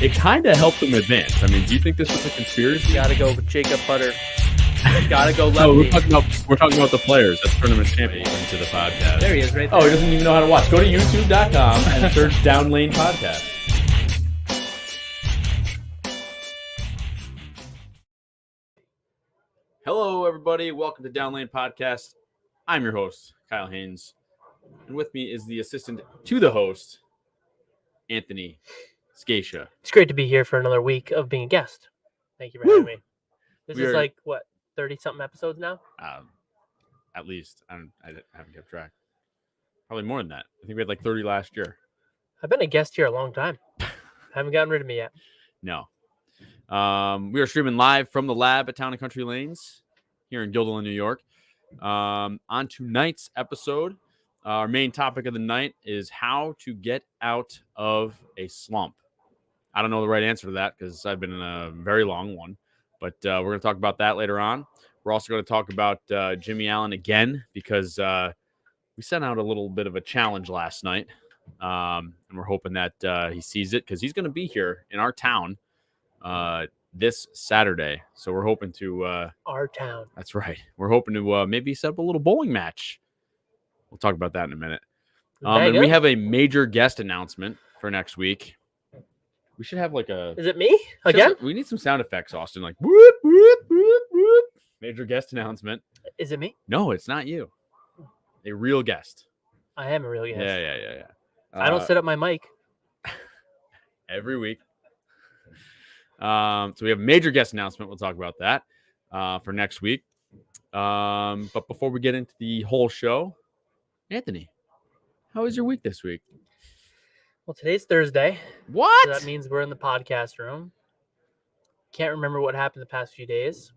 it kind of helped them advance. I mean, do you think this was a conspiracy? Gotta go with Jacob Butter. Gotta go lefty. No, we're talking about the players. That's tournament champion to the podcast. There he is, right there. Oh, he doesn't even know how to watch. Go to youtube.com and search Down Lane Podcast. Hello, everybody. Welcome to Down Lane Podcast. I'm your host, Kyle Haines. And with me is the assistant to the host, Anthony Scaccia. It's great to be here for another week of being a guest. Thank you for having me. This is like, what, 30-something episodes now? At least. I haven't kept track. Probably more than that. I think we had like 30 last year. I've been a guest here a long time. Haven't gotten rid of me yet. No. We are streaming live from the lab at Town and Country Lanes here in Guilderland, New York. On tonight's episode, our main topic of the night is how to get out of a slump. I don't know the right answer to that because I've been in a very long one, but we're going to talk about that later on. We're also going to talk about Jimmy Allen again because we sent out a little bit of a challenge last night, and we're hoping that he sees it because he's going to be here in our town this Saturday. So we're hoping to our town. That's right. We're hoping to maybe set up a little bowling match. We'll talk about that in a minute. And we have a major guest announcement for next week. We should have like a... Is it me again? We need some sound effects, Austin. Like, whoop, whoop, whoop, whoop. Major guest announcement. Is it me? No, it's not you. A real guest. I am a real guest. Yeah. I don't set up my mic. Every week. So we have a major guest announcement. We'll talk about that for next week. But before we get into the whole show, Anthony, how was your week this week? Well, today's Thursday. What? So that means we're in the podcast room. Can't remember what happened the past few days.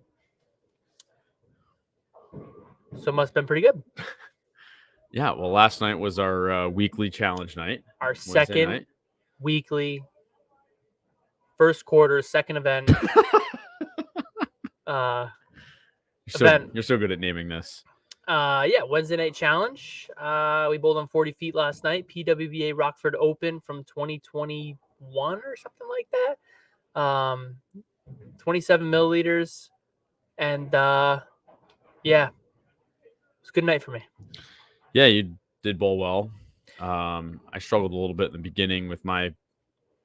So it must have been pretty good. Yeah, well, last night was our weekly challenge night. Our second weekly first quarter, second event. You're so good at naming this. Wednesday night challenge. We bowled on 40 feet last night. PWBA Rockford Open from 2021 or something like that. 27 milliliters. And it was a good night for me. Yeah, you did bowl well. I struggled a little bit in the beginning with my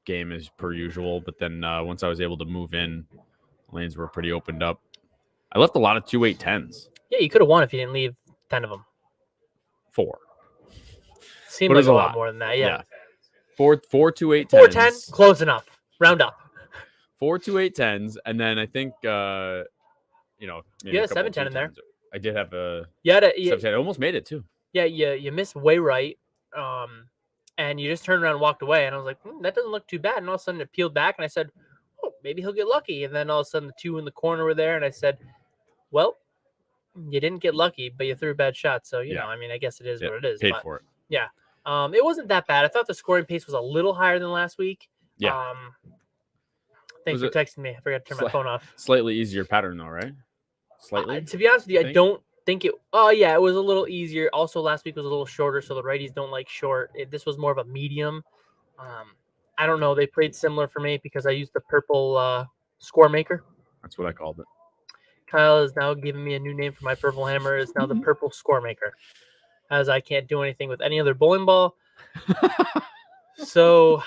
game as per usual, but then once I was able to move in, lanes were pretty opened up. I left a lot of 2-8-10s. Yeah, you could have won if you didn't leave 10 of them. 4. Seemed like a lot more than that. Yeah. 4 2-8-10s. 4-10, close enough. Round up. 4 2-8-10s, and then I think you had a 7-10 in there. I did have a 7-10. I almost made it too. Yeah, you missed way right, and you just turned around and walked away. And I was like, that doesn't look too bad. And all of a sudden it peeled back, and I said, oh, maybe he'll get lucky. And then all of a sudden the 2 in the corner were there, and I said, well, you didn't get lucky, but you threw a bad shot. So, you know, I mean, I guess it is what it is. Paid for it. Yeah. It wasn't that bad. I thought the scoring pace was a little higher than last week. Yeah. Thanks for texting me. I forgot to turn my phone off. Slightly easier pattern though, right? Slightly. To be honest with you, I don't think it. Oh, yeah, it was a little easier. Also, last week was a little shorter, so the righties don't like short. This was more of a medium. I don't know. They played similar for me because I used the purple score maker. That's what I called it. Kyle is now giving me a new name for my purple hammer. It's now the purple score maker, as I can't do anything with any other bowling ball. So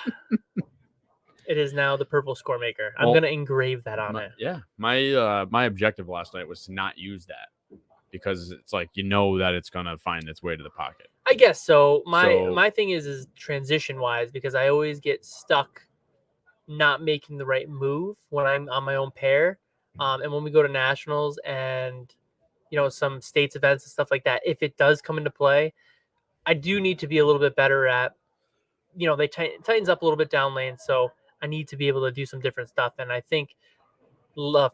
it is now the purple score maker. I'm going to engrave that on it. Yeah. My objective last night was to not use that because it's like, that it's going to find its way to the pocket. I guess so. My thing is transition wise, because I always get stuck not making the right move when I'm on my own pair. And when we go to nationals and, some states events and stuff like that, if it does come into play, I do need to be a little bit better at, they tightens up a little bit down lane. So I need to be able to do some different stuff. And I think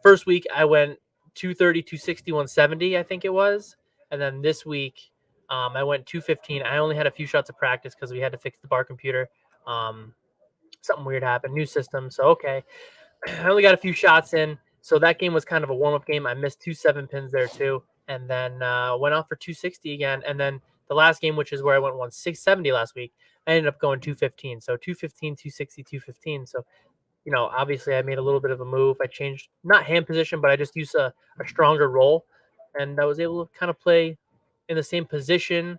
first week I went 230, 260, 170, I think it was. And then this week I went 215. I only had a few shots of practice because we had to fix the bar computer. Something weird happened, new system. So, okay. I only got a few shots in. So that game was kind of a warm-up game. I missed 2 7-pins there too. And then went off for 260 again. And then the last game, which is where I went 670 last week, I ended up going 215. So 215, 260, 215. So obviously I made a little bit of a move. I changed not hand position, but I just used a stronger roll, and I was able to kind of play in the same position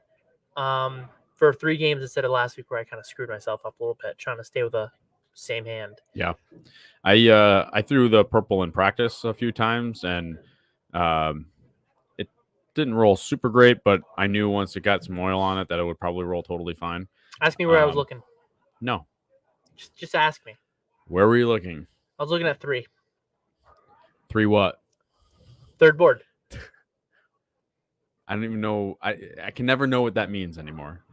for 3 games instead of last week where I kind of screwed myself up a little bit trying to stay with the same hand. Yeah. I threw the purple in practice a few times, and it didn't roll super great, but I knew once it got some oil on it that it would probably roll totally fine. Ask me where I was looking. No. Just ask me. Where were you looking? I was looking at 3. 3 what? Third board. I don't even know. I can never know what that means anymore.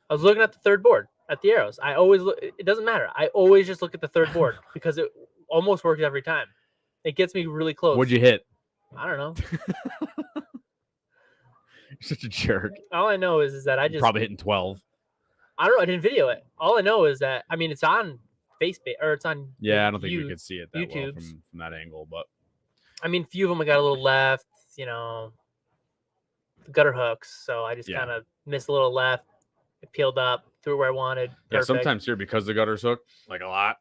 I was looking at the third board at the arrows. I always look. It doesn't matter. I always just look at the third board because it almost works every time. It gets me really close. What'd you hit? I don't know. You're such a jerk. All I know is that I just probably hitting 12. I don't know. I didn't video it. All I know is that it's on Facebook or it's on. Yeah, I don't think we could see it that well YouTube's. from that angle, but a few of them I got a little left. The gutter hooks. So I just kind of missed a little left. It peeled up, threw it where I wanted. Perfect. Yeah, sometimes here because the gutter's hooked like a lot.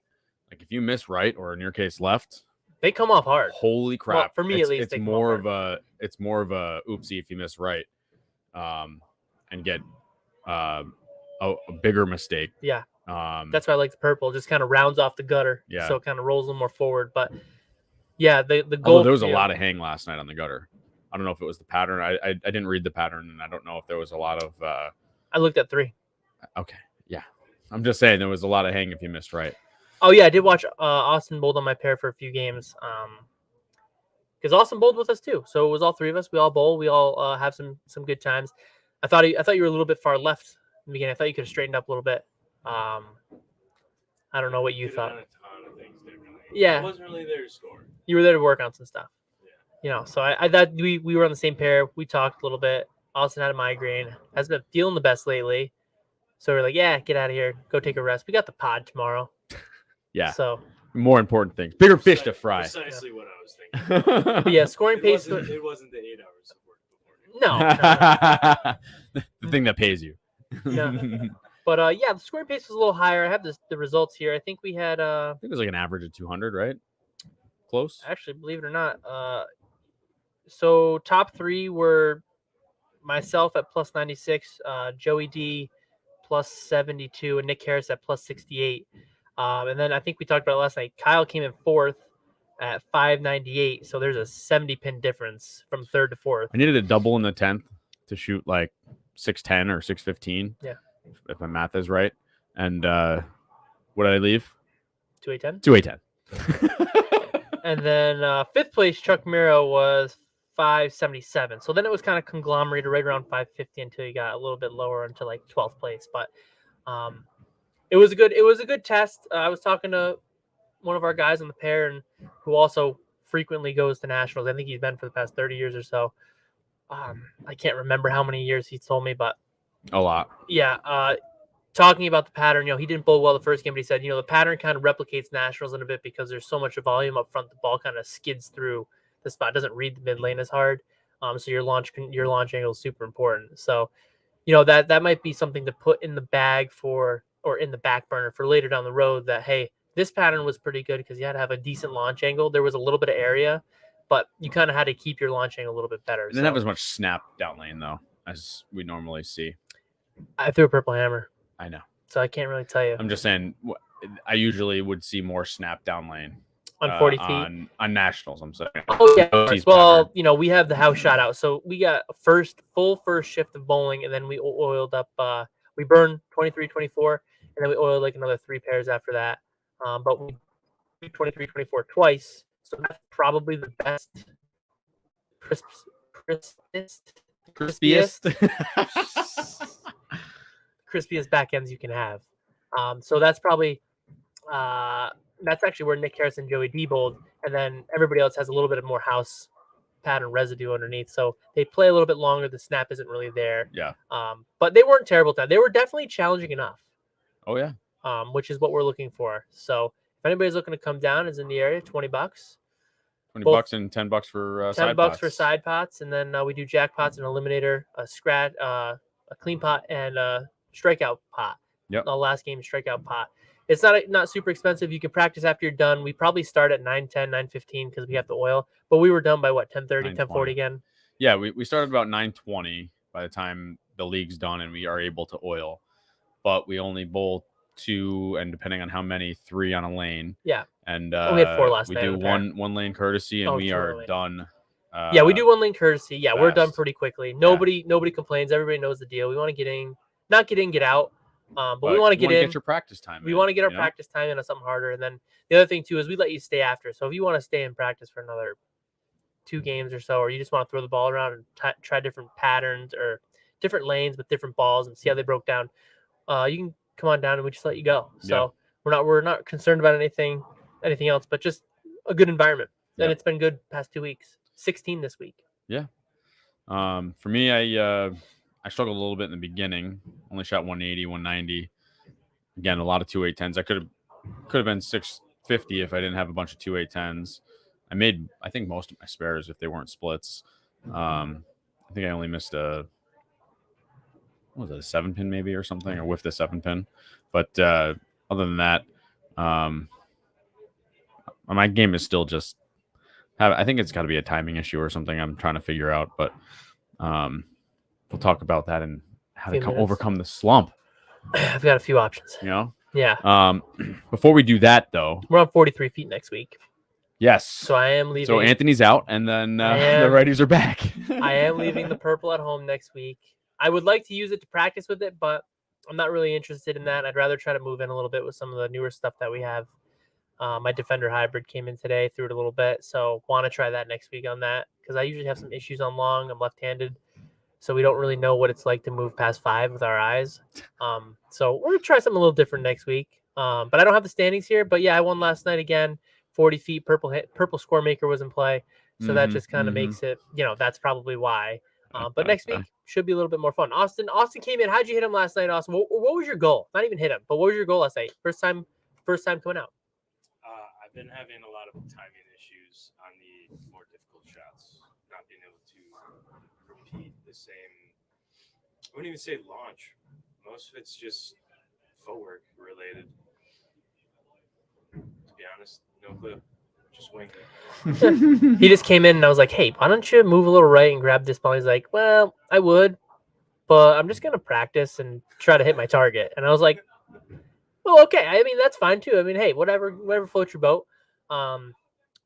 Like if you miss right or in your case left, they come off hard. Holy crap! Well, for me at least, it's more of a oopsie if you miss right, and get a bigger mistake. Yeah. That's why I like the purple. Just kind of rounds off the gutter. Yeah. So it kind of rolls a little more forward. But yeah, the goal. Although there was a lot of hang last night on the gutter. I don't know if it was the pattern. I didn't read the pattern, and I don't know if there was a lot of. I looked at 3. Okay. Yeah. I'm just saying there was a lot of hang if you missed right. Oh yeah, I did watch Austin bowled on my pair for a few games. Because Austin bowled with us too. So it was all 3 of us. We all bowl. We all have some good times. I thought you were a little bit far left in the beginning. I thought you could have straightened up a little bit. I don't know what you thought. Done a ton of things differently. Yeah. I wasn't really there to score. You were there to work on some stuff. Yeah. So I thought we were on the same pair. We talked a little bit. Austin had a migraine. Hasn't been feeling the best lately. So we're like, yeah, get out of here. Go take a rest. We got the pod tomorrow. Yeah. So more important things. Bigger fish to fry. Precisely what I was thinking. But yeah, scoring pace. It wasn't the 8 hours of work before. No. The thing that pays you. No. But yeah, the scoring pace was a little higher. I have the results here. I think we had I think it was like an average of 200, right? Close. Actually, believe it or not. So top 3 were myself at plus 96, Joey D plus 72, and Nick Harris at plus 68. And then I think we talked about it last night. Kyle came in 4th at 598. So there's a 70 pin difference from 3rd to 4th. I needed a double in the 10th to shoot like 610 or 615. Yeah. If my math is right. And what did I leave? 2-8-10. 2-8-10. And then 5th place, Chuck Miro was 577. So then it was kind of conglomerated right around 550 until you got a little bit lower until like 12th place. But it was a good test. I was talking to one of our guys on the pair and who also frequently goes to nationals. I think he's been for the past 30 years or so. I can't remember how many years he told me, but a lot. Yeah. Talking about the pattern, he didn't bowl well the first game, but he said, the pattern kind of replicates nationals in a bit because there's so much volume up front. The ball kind of skids through the spot, doesn't read the mid lane as hard. So your launch angle is super important. So, that might be something to put in the bag or in the back burner for later down the road that, hey, this pattern was pretty good because you had to have a decent launch angle. There was a little bit of area, but you kind of had to keep your launch angle a little bit better. It didn't have as much snap down lane though, as we normally see. I threw a purple hammer. I know. So I can't really tell you. I'm just saying, I usually would see more snap down lane on 40 feet on nationals. I'm saying. Oh yeah. Well, we have the house shot out, so we got a full first shift of bowling, and then we oiled up. We burned 23, 24, and then we oiled like another 3 pairs after that. But we did 23, 24 twice, so that's probably the best, crispiest back ends you can have. So that's probably that's actually where Nick Harris and Joey D bowled, and then everybody else has a little bit of more house pattern residue underneath. So they play a little bit longer. The snap isn't really there. Yeah. But they weren't terrible time. They were definitely challenging enough. Oh yeah. Which is what we're looking for. So if anybody's looking to come down, is in the area, $20. $20 and $10 for side pots. $10 for side pots, and then we do jackpots, an eliminator, a scratch, a clean pot, and a strikeout pot. Yep. The last game strikeout pot. It's not super expensive. You can practice after you're done. We probably start at 9:10, 9:15 because we have to oil. But we were done by what, 10:30, 10:40 again? Yeah, we started about 9:20 by the time the league's done and we are able to oil. But we only bowl 2, and depending on how many, 3 on a lane. Yeah. And we had 4 last we night. do one lane courtesy, and we are done. Yeah, we do 1 lane courtesy. Yeah, we're done fast. pretty quickly. Nobody complains. Everybody knows the deal. We want to get in, not get in, get out. But we want to get in. Get your practice time. We want to get our practice time in on something harder. And then the other thing too is we let you stay after. So if you want to stay in practice for another 2 games or so, or you just want to throw the ball around and try different patterns or different lanes with different balls and see how they broke down, you can come on down and we just let you go. So we're not concerned about anything else, but just a good environment. And it's been good past 2 weeks. 16 this week. Yeah. For me, I struggled a little bit in the beginning. Only shot 180, 190. Again, a lot of 2.810s. I could have been 650 if I didn't have a bunch of 2.810s. I made, I think, most of my spares if they weren't splits. I think I only missed a 7-pin maybe or something, or whiffed a 7-pin. But other than that, my game is still just. I think it's got to be a timing issue or something I'm trying to figure out. But we'll talk about that and how to overcome the slump. I've got a few options. Yeah. Before we do that, though, we're on 43 feet next week. Yes. So I am leaving. So Anthony's out, and then the righties are back. I am leaving the purple at home next week. I would like to use it to practice with it, but I'm not really interested in that. I'd rather try to move in a little bit with some of the newer stuff that we have. My Defender Hybrid came in today, threw it a little bit, so want to try that next week on that because I usually have some issues on long. I'm left-handed, so we don't really know what it's like to move past 5 with our eyes. So we're going to try something a little different next week. But I don't have the standings here. But, yeah, I won last night again. 40 feet, purple score maker was in play. So that just kind of makes it, that's probably why. But next week should be a little bit more fun. Austin came in. How'd you hit him last night, Austin? What was your goal? Not even hit him, but what was your goal last night? First time coming out. I've been having a lot of timing issues on the more difficult shots, not being able to repeat the same. I wouldn't even say launch. Most of it's just footwork related. To be honest, no clue. Just winging. He just came in and I was like, hey, why don't you move a little right and grab this ball? He's like, well, I would, but I'm just going to practice and try to hit my target. And I was like, well, okay. I mean, that's fine too. I mean, hey, whatever floats your boat. But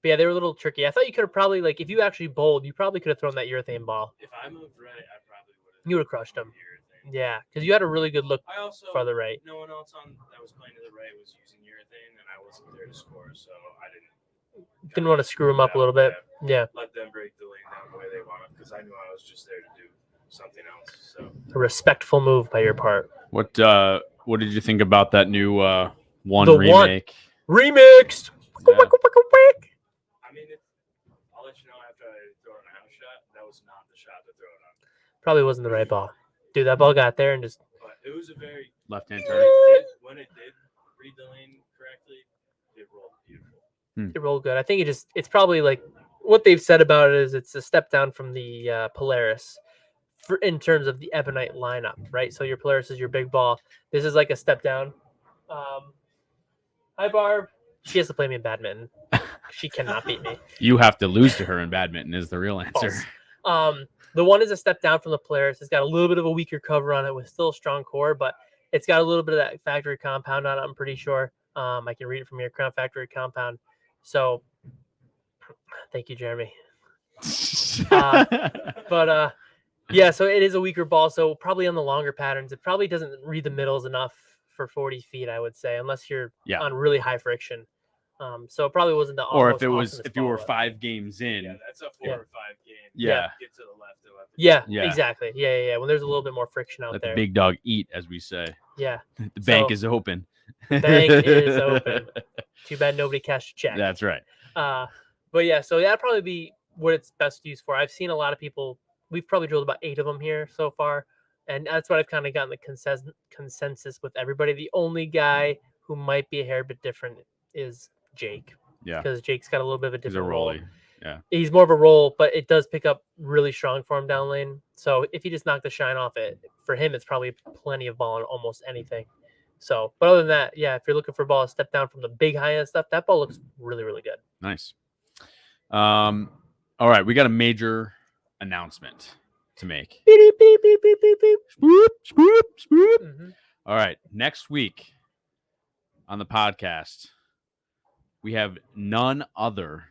yeah, they were a little tricky. I thought you could have probably, like, if you actually bowled, you probably could have thrown that urethane ball. If I moved right, I probably would have. You would have crushed him. Yeah, because you had a really good look farther right. No one else that was playing to the right was using urethane, and I wasn't there to score, so I didn't want to screw them up a little bit. Yeah. Let them break the lane down the way they wanted, because I knew I was just there to do something else. So a respectful move by your part. What did you think about that new remake? Remixed. Yeah. I mean, I'll let you know after I throw it on a house shot. That was not the shot to throw it on. Probably wasn't the right ball. Dude, that ball got there and just. But it was a very left-hand turn. When it did read the lane correctly, it rolled beautiful. It rolled good. I think it's probably like what they've said about it is it's a step down from the Polaris in terms of the Ebonite lineup, right? So your Polaris is your big ball. This is like a step down. Hi, Barb. She has to play me in badminton. She cannot beat me. You have to lose to her in badminton is the real answer. The one is a step down from the Polaris. It's got a little bit of a weaker cover on it with still a strong core, but it's got a little bit of that factory compound on it, I'm pretty sure. I can read it from your Crown Factory compound. So thank you, Jeremy. Yeah, so it is a weaker ball. So probably on the longer patterns, it probably doesn't read the middles enough for 40 feet, I would say, unless you're on really high friction. So it probably wasn't the or if you were 5 games in. Yeah, that's a 4 or 5 game. Yeah. Get to the left and left. Yeah, exactly. Yeah. When there's a little bit more friction out there. Let the big dog eat, as we say. Yeah. The bank is open. The bank is open. Too bad nobody cashed a check. That's right. But yeah, so that'd probably be what it's best used for. I've seen a lot of people. We've probably drilled about 8 of them here so far. And that's what I've kind of gotten the consensus with everybody. The only guy who might be a hair bit different is Jake. Yeah. Because Jake's got a little bit of a different role. Yeah. He's more of a roll, but it does pick up really strong for him down lane. So if he just knocked the shine off it, for him, it's probably plenty of ball on almost anything. So, but other than that, yeah, if you're looking for a ball, step down from the big high end stuff. That ball looks really, really good. Nice. All right, we got a major announcement to make. Beep, beep, beep, beep, beep, beep. Swoop, swoop, swoop. Mm-hmm. All right, next week on the podcast, we have none other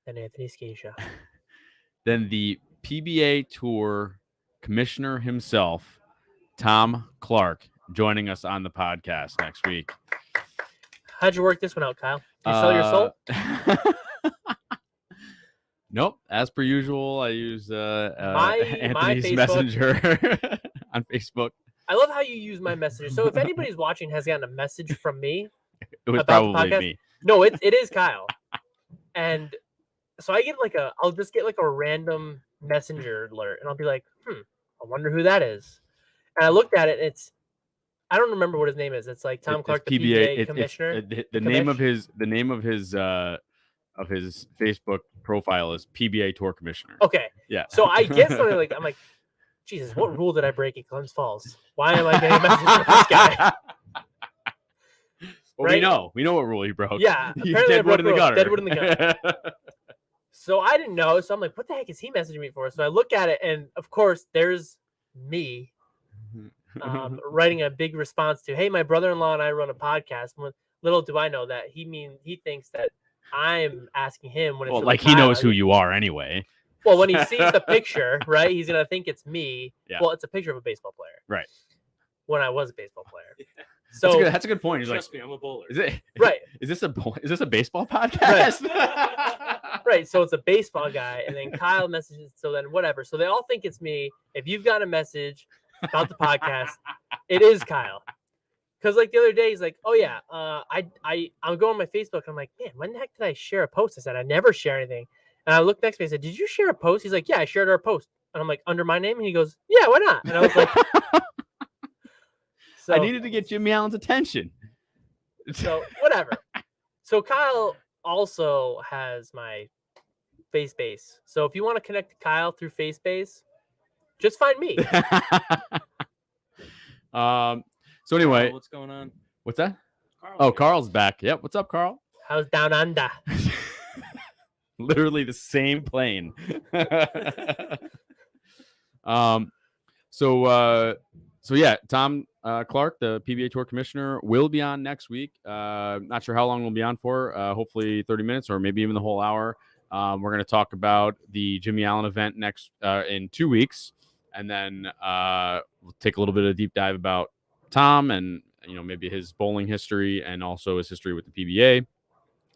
And Anthony Scaccia. than the PBA Tour commissioner himself, Tom Clark, joining us on the podcast next week. How'd you work this one out, Kyle? Did you sell your soul? Nope. As per usual, I use Anthony's Facebook. Messenger on Facebook. I love how you use my messenger. So if anybody's watching has gotten a message from me, It was about the probably podcast? me. no, it is Kyle. And so I get I'll just get like a random messenger alert, and I'll be like, I wonder who that is. And I looked at it, and I don't remember what his name is. It's like Tom Clark, the PBA commissioner. The name of his Facebook profile is PBA Tour Commissioner. Okay. Yeah. So I get something like, I'm like, Jesus, what rule did I break at Glens Falls? Why am I getting a message from this guy? Well, Right? we know what rule he broke. Yeah, He's apparently I dead wood broke in the rules. gutter. Dead wood in the gutter. So I didn't know. So I'm like, what the heck is he messaging me for? So I look at it, and of course, there's me writing a big response to, hey, my brother-in-law and I run a podcast. Little do I know that he thinks that I'm asking him when it's Well, really like he Kyle. knows who you are anyway. Well, when he sees the picture, right, he's gonna think it's me. Yeah. Well, it's a picture of a baseball player. Right. When I was a baseball player. Yeah. So That's a good point. He's Trust me, I'm a bowler. is it right. Is this a baseball podcast? Right. So it's a baseball guy, and then Kyle messages. So then whatever. So they all think it's me. If you've got a message about the podcast, it is Kyle. Because like the other day, he's like, "Oh yeah, I'm going on my Facebook." I'm like, "Man, when the heck did I share a post?" I said, "I never share anything." And I looked next to me. I said, "Did you share a post?" He's like, "Yeah, I shared our post." And I'm like, "Under my name?" And he goes, "Yeah, why not?" And I was like, so, I needed to get Jimmy Allen's attention. So whatever. So Kyle also has my FaceBase. So if you want to connect to Kyle through FaceBase, just find me. So anyway, What's going on? what's that? Carl, Oh, Carl's back. Yep. What's up, Carl? How's down under? Literally the same plane. So yeah, Tom Clark, the PBA Tour Commissioner, will be on next week. Not sure how long we'll be on for. Hopefully 30 minutes or maybe even the whole hour. We're going to talk about the Jimmy Allen event next in 2 weeks, and then we'll take a little bit of a deep dive about Tom and maybe his bowling history and also his history with the PBA.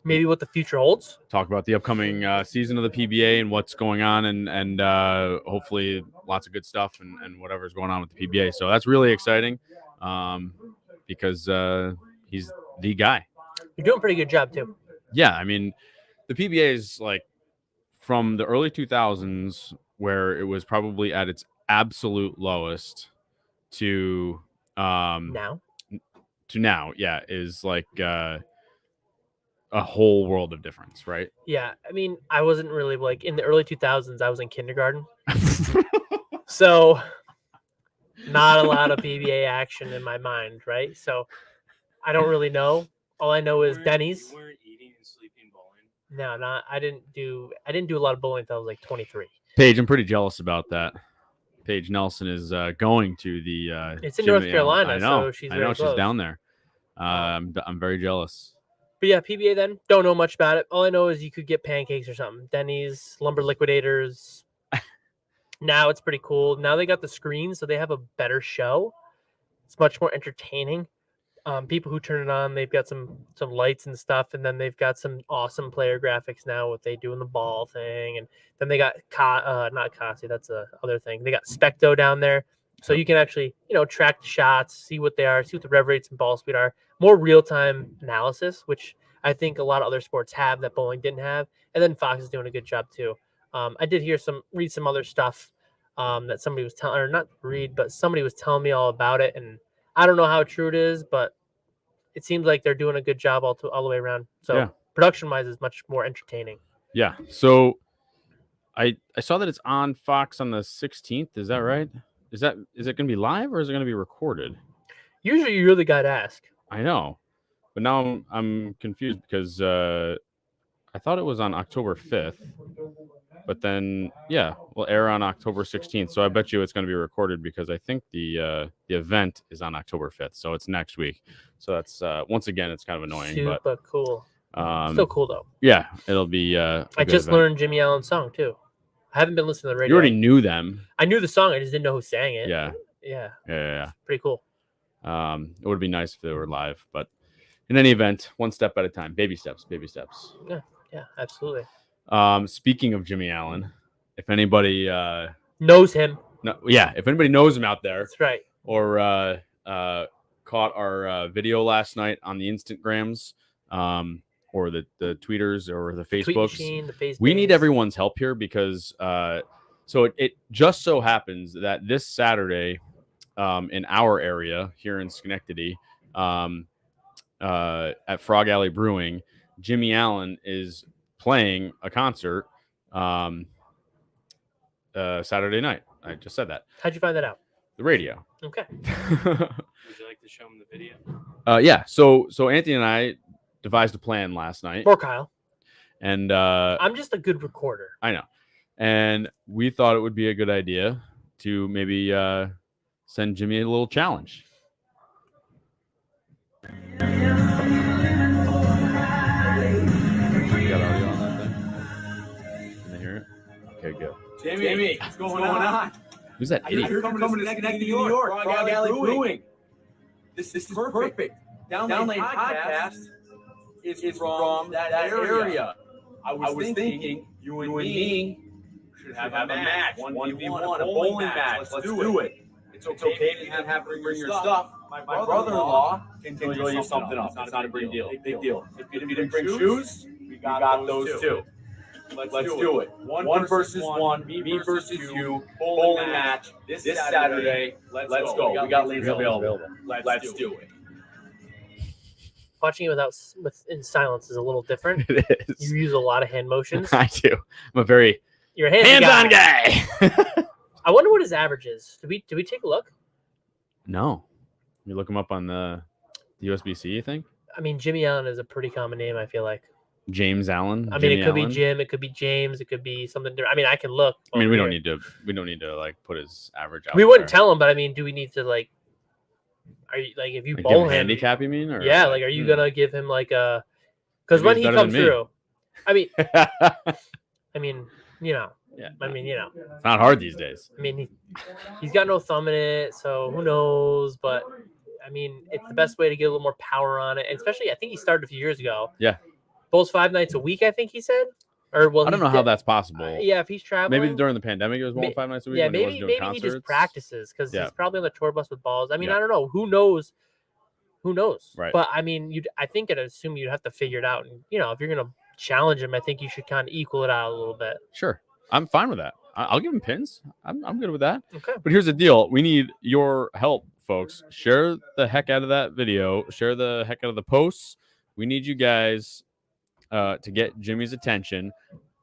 Maybe what the future holds. Talk about the upcoming season of the PBA and what's going on, and hopefully lots of good stuff and whatever's going on with the PBA. So that's really exciting because he's the guy. You're doing a pretty good job too. Yeah, I mean, the PBA is like from the early 2000s where it was probably at its absolute lowest to Now. Yeah, is like a whole world of difference, right? Yeah, I mean, I wasn't really like in the early 2000s. I was in kindergarten, so not a lot of PBA action in my mind, right? So I don't really know. All I know is Denny's. You weren't eating and sleeping bowling. No, not. I didn't do a lot of bowling until I was like 23. Paige, I'm pretty jealous about that. Paige Nelson is going to the. It's in North Jimmy Carolina, Allen. I know. so she's I very know she's close. down there. I'm very jealous. But yeah, PBA then. Don't know much about it. All I know is you could get pancakes or something. Denny's, Lumber Liquidators. Now it's pretty cool. Now they got the screen, so they have a better show. It's much more entertaining. People who turn it on, they've got some lights and stuff, and then they've got some awesome player graphics now. What they do in the ball thing, and then they got not Kasi, that's the other thing. They got Specto down there, so you can actually track the shots, see what they are, see what the rev rates and ball speed are. More real time analysis, which I think a lot of other sports have that bowling didn't have, and then Fox is doing a good job too. I did read some other stuff that somebody was telling, or not read, but somebody was telling me all about it, and I don't know how true it is, but it seems like they're doing a good job all the way around. So yeah. Production-wise, is much more entertaining. Yeah. So I saw that it's on Fox on the 16th. Is that right? Is it going to be live or is it going to be recorded? Usually, you're the guy to ask. I know, but now I'm confused because I thought it was on October 5th, but then we'll air on October 16th. So I bet you it's going to be recorded because I think the event is on October 5th, so it's next week. So that's once again, it's kind of annoying, Super cool. but Still cool though. Yeah, it'll be. I just learned Jimmy Allen's song too. I haven't been listening to the radio. You already knew them. I knew the song. I just didn't know who sang it. Yeah. Pretty cool. It would be nice if they were live, but in any event, one step at a time. Baby steps. Yeah, absolutely. Speaking of Jimmy Allen, if anybody knows him, if anybody knows him out there, that's right, or caught our video last night on the Instagrams, or the tweeters or the Facebooks, we need everyone's help here because so it just so happens that this Saturday, in our area here in Schenectady, at Frog Alley Brewing, Jimmy Allen is playing a concert Saturday night. I just said that. How'd you find that out? The radio. Okay. Would you like to show him the video? Yeah. So Anthony and I devised a plan last night. Or Kyle. And I'm just a good recorder. I know. And we thought it would be a good idea to maybe send Jimmy a little challenge. You got audio on that thing? Can they hear it? Okay, good. Jamie, what's going on? Who's that idiot? You're coming to Schenectady, New York. Frog Alley Brewing. This is perfect. Downlane Podcast is from that area. I was thinking you and me should have a match. 1v1, a bowling match. Let's do it. It's okay if you don't have to bring your stuff. My brother-in-law can throw you something up. It's not a big deal. If you didn't bring shoes, we got those too. Let's do it. One versus one, me versus you, bowling match this Saturday. Let's go. We got lanes available. Let's do it. Watching it in silence is a little different. It is. You use a lot of hand motions. I do. I'm a very You're a hands-on guy. I wonder what his average is. Did we take a look? No. You look him up on the USB-C, you think? I mean, Jimmy Allen is a pretty common name, I feel like. James Allen. I mean, it could be Jim, it could be James, it could be something different. I mean, I can look. I mean, we don't need to like put his average out. We wouldn't tell him, but I mean, do we need to like? Are you like if you like bowl him handicap? You mean? Or yeah, like are you gonna give him like a? Because when he comes through, I mean, you know. Yeah. I mean, you know. It's not hard these days. I mean, he's got no thumb in it, so who knows? But I mean, it's the best way to get a little more power on it, and especially I think he started a few years ago. Yeah. Bowls 5 nights a week, I think he said. Or well, I don't know how that's possible. Yeah, if he's traveling. Maybe during the pandemic it was bowling 5 nights a week. Yeah, when maybe concerts. he just practices because he's probably on the tour bus with balls. I mean, I don't know. Who knows? Right. But I mean, I think I'd assume you'd have to figure it out. And if you're gonna challenge him, I think you should kind of equal it out a little bit. Sure, I'm fine with that. I'll give him pins. I'm good with that. Okay. But here's the deal: we need your help, folks. Share the heck out of that video. Share the heck out of the posts. We need you guys to get Jimmy's attention.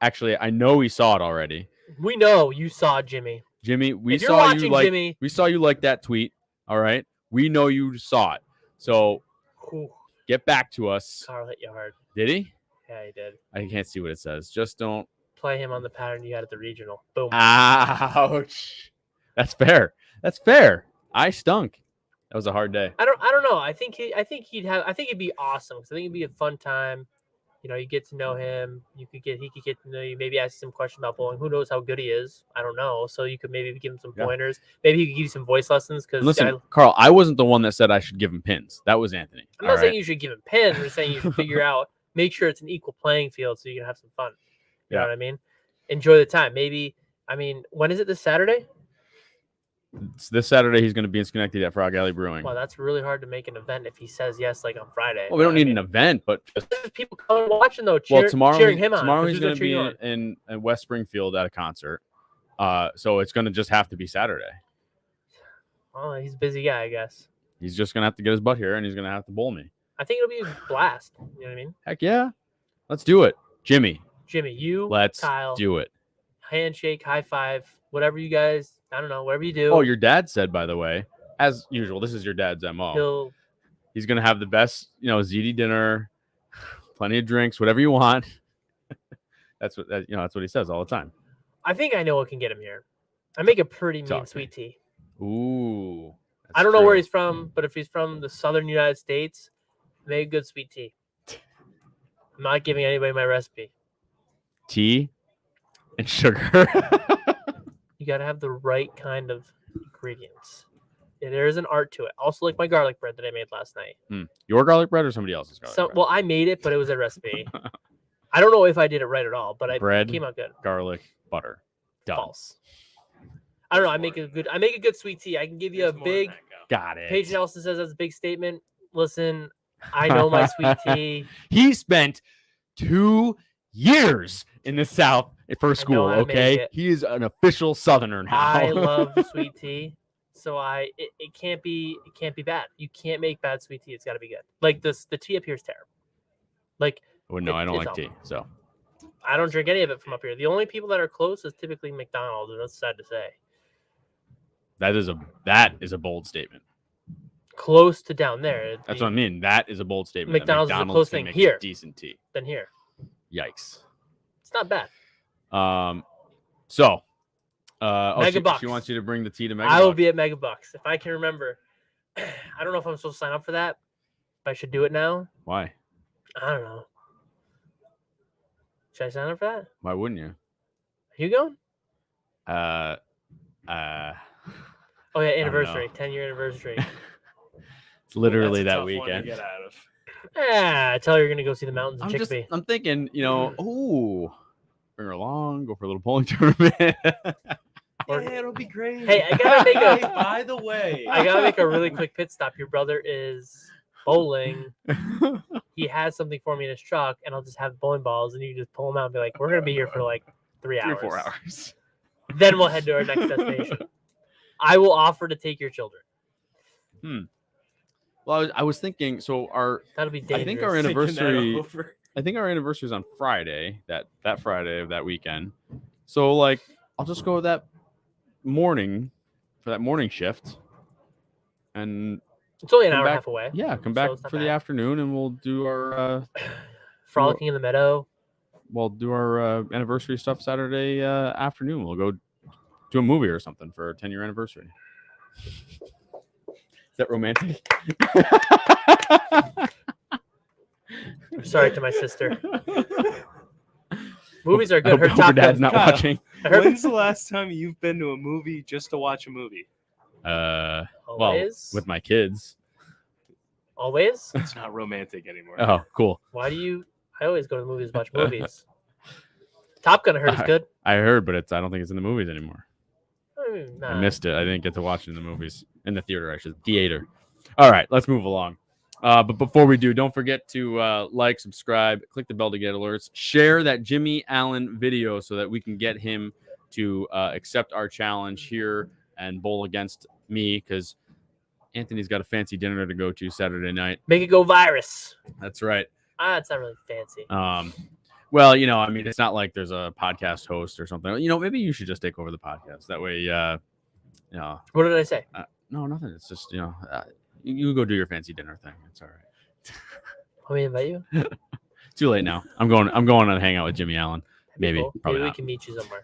Actually, I know he saw it already. We know you saw Jimmy. Jimmy, we saw you like Jimmy, we saw you like that tweet. All right, we know you saw it. So get back to us. Carl hit you hard. Did he? Yeah, he did. I can't see what it says. Just don't play him on the pattern you had at the regional. Boom. Ouch. That's fair. I stunk. That was a hard day. I don't know. I think it'd be awesome because I think it'd be a fun time. You get to know him. He could get to know you. Maybe ask some questions about bowling. Who knows how good he is? I don't know. So you could maybe give him some pointers. Maybe he could give you some voice lessons. Because listen, Carl, I wasn't the one that said I should give him pins. That was Anthony. I'm not saying you should give him pins. I'm just saying you should figure out, make sure it's an equal playing field so you can have some fun. You know what I mean? Enjoy the time. Maybe. I mean, when is it? This Saturday? It's this Saturday. He's going to be in Schenectady at Frog Alley Brewing. Well, that's really hard to make an event if he says yes, like on Friday. Well, we don't need an event, but just there's people coming watching though. Cheering him on. Tomorrow he's going to be in West Springfield at a concert. So it's going to just have to be Saturday. Oh, he's a busy guy, I guess. He's just going to have to get his butt here, and he's going to have to bowl me. I think it'll be a blast. You know what I mean? Heck yeah, let's do it, Jimmy, you, let's Kyle, do it. Handshake, high five, whatever you guys. I don't know, whatever you do. Oh, your dad said, by the way, as usual, this is your dad's MO. He'll He's going to have the best, ZD dinner, plenty of drinks, whatever you want. That's what he says all the time. I think I know what can get him here. I make a pretty mean sweet tea. Ooh. I don't know where he's from, but if he's from the southern United States, make a good sweet tea. I'm not giving anybody my recipe. Tea and sugar. You got to have the right kind of ingredients. Yeah, there is an art to it. Also, like my garlic bread that I made last night. Your garlic bread or somebody else's garlic bread? Well, I made it, but it was a recipe. I don't know if I did it right at all, but it came out good. Garlic, butter. Done. False. I don't know. I make a good sweet tea. I can give you a big. Got it. Paige Nelson says that's a big statement. Listen, I know my sweet tea. He spent 2 years in the South for school. Okay, he is an official Southerner now. I love sweet tea, so it can't be bad. You can't make bad sweet tea. It's got to be good. Like the tea up here is terrible. Like, well, no, I don't like tea, so I don't drink any of it from up here. The only people that are close is typically McDonald's, and that's sad to say. That is a bold statement. Close to down there. That's what I mean. That is a bold statement. McDonald's is the closest thing here. Decent tea. Than here. Yikes. It's not bad. So, Megabucks. She wants you to bring the tea to Megabucks. I will be at Megabucks if I can remember. I don't know if I'm supposed to sign up for that. If I should do it now. Why? I don't know. Should I sign up for that? Why wouldn't you? Are you going? Oh yeah, anniversary, 10-year anniversary. It's literally that weekend. Get out of. Tell her you're gonna go see the mountains in Chicopee. I'm thinking, bring her along, go for a little bowling tournament. It'll be great. Hey, I gotta make by the way, I gotta make a really quick pit stop. Your brother is bowling. He has something for me in his truck, and I'll just have bowling balls, and you can just pull them out and be like, "We're gonna be here for like 3 hours, 3 or 4 hours." Then we'll head to our next destination. I will offer to take your children. Well, I was thinking. So that'll be dangerous. I think our anniversary. I think our anniversary is on Friday. That Friday of that weekend. So like, I'll just go that morning for that morning shift, and it's only an hour and a half away. Yeah, come back for the afternoon, and we'll do our frolicking in the meadow. We'll do our anniversary stuff Saturday afternoon. We'll go do a movie or something for our 10-year anniversary. Is that romantic? I'm sorry to my sister. Movies are good. Her top dad's not watching. When's the last time you've been to a movie just to watch a movie? Always? Well, with my kids. Always? It's not romantic anymore. Oh, cool. Why do you? I always go to the movies to watch movies. Top Gun, I heard, is good. I heard, but I don't think it's in the movies anymore. Nah. I missed it. I didn't get to watch it in the movies. In the theater, actually. Theater. All right, let's move along. But before we do, don't forget to like, subscribe, click the bell to get alerts, share that Jimmy Allen video so that we can get him to accept our challenge here and bowl against me, because Anthony's got a fancy dinner to go to Saturday night. Make it go virus. That's right. It's not really fancy. Well, it's not like there's a podcast host or something. Maybe you should just take over the podcast. That way, What did I say? No, nothing. It's just, you go do your fancy dinner thing. It's all right. Let me invite you. Too late now. I'm going to hang out with Jimmy Allen. Maybe. Cool. Probably Maybe not. We can meet you somewhere.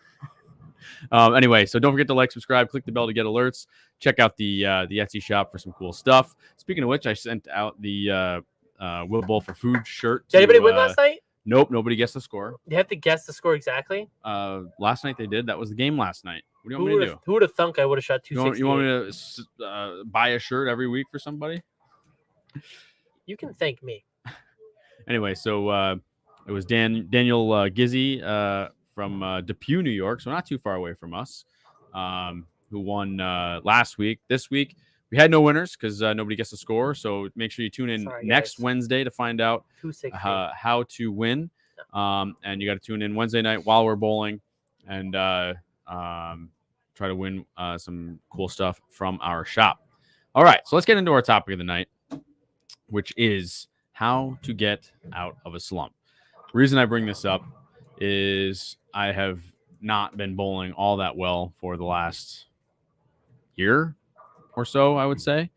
Anyway, so don't forget to like, subscribe, click the bell to get alerts. Check out the Etsy shop for some cool stuff. Speaking of which, I sent out the Will Bowl for Food shirt. Did anybody win last night? Nope, nobody guessed the score. You have to guess the score exactly? Last night they did. That was the game last night. What do you want me to do? Who would have thunk I would have shot 268? You want me to buy a shirt every week for somebody? You can thank me. Anyway, so it was Daniel Gizzy from Depew, New York, so not too far away from us, who won last week. This week, we had no winners because nobody gets the score, so make sure you tune in next Wednesday to find out how to win. And you got to tune in Wednesday night while we're bowling and try to win some cool stuff from our shop. All right, so let's get into our topic of the night, which is how to get out of a slump. The reason I bring this up is I have not been bowling all that well for the last year, or so, I would say.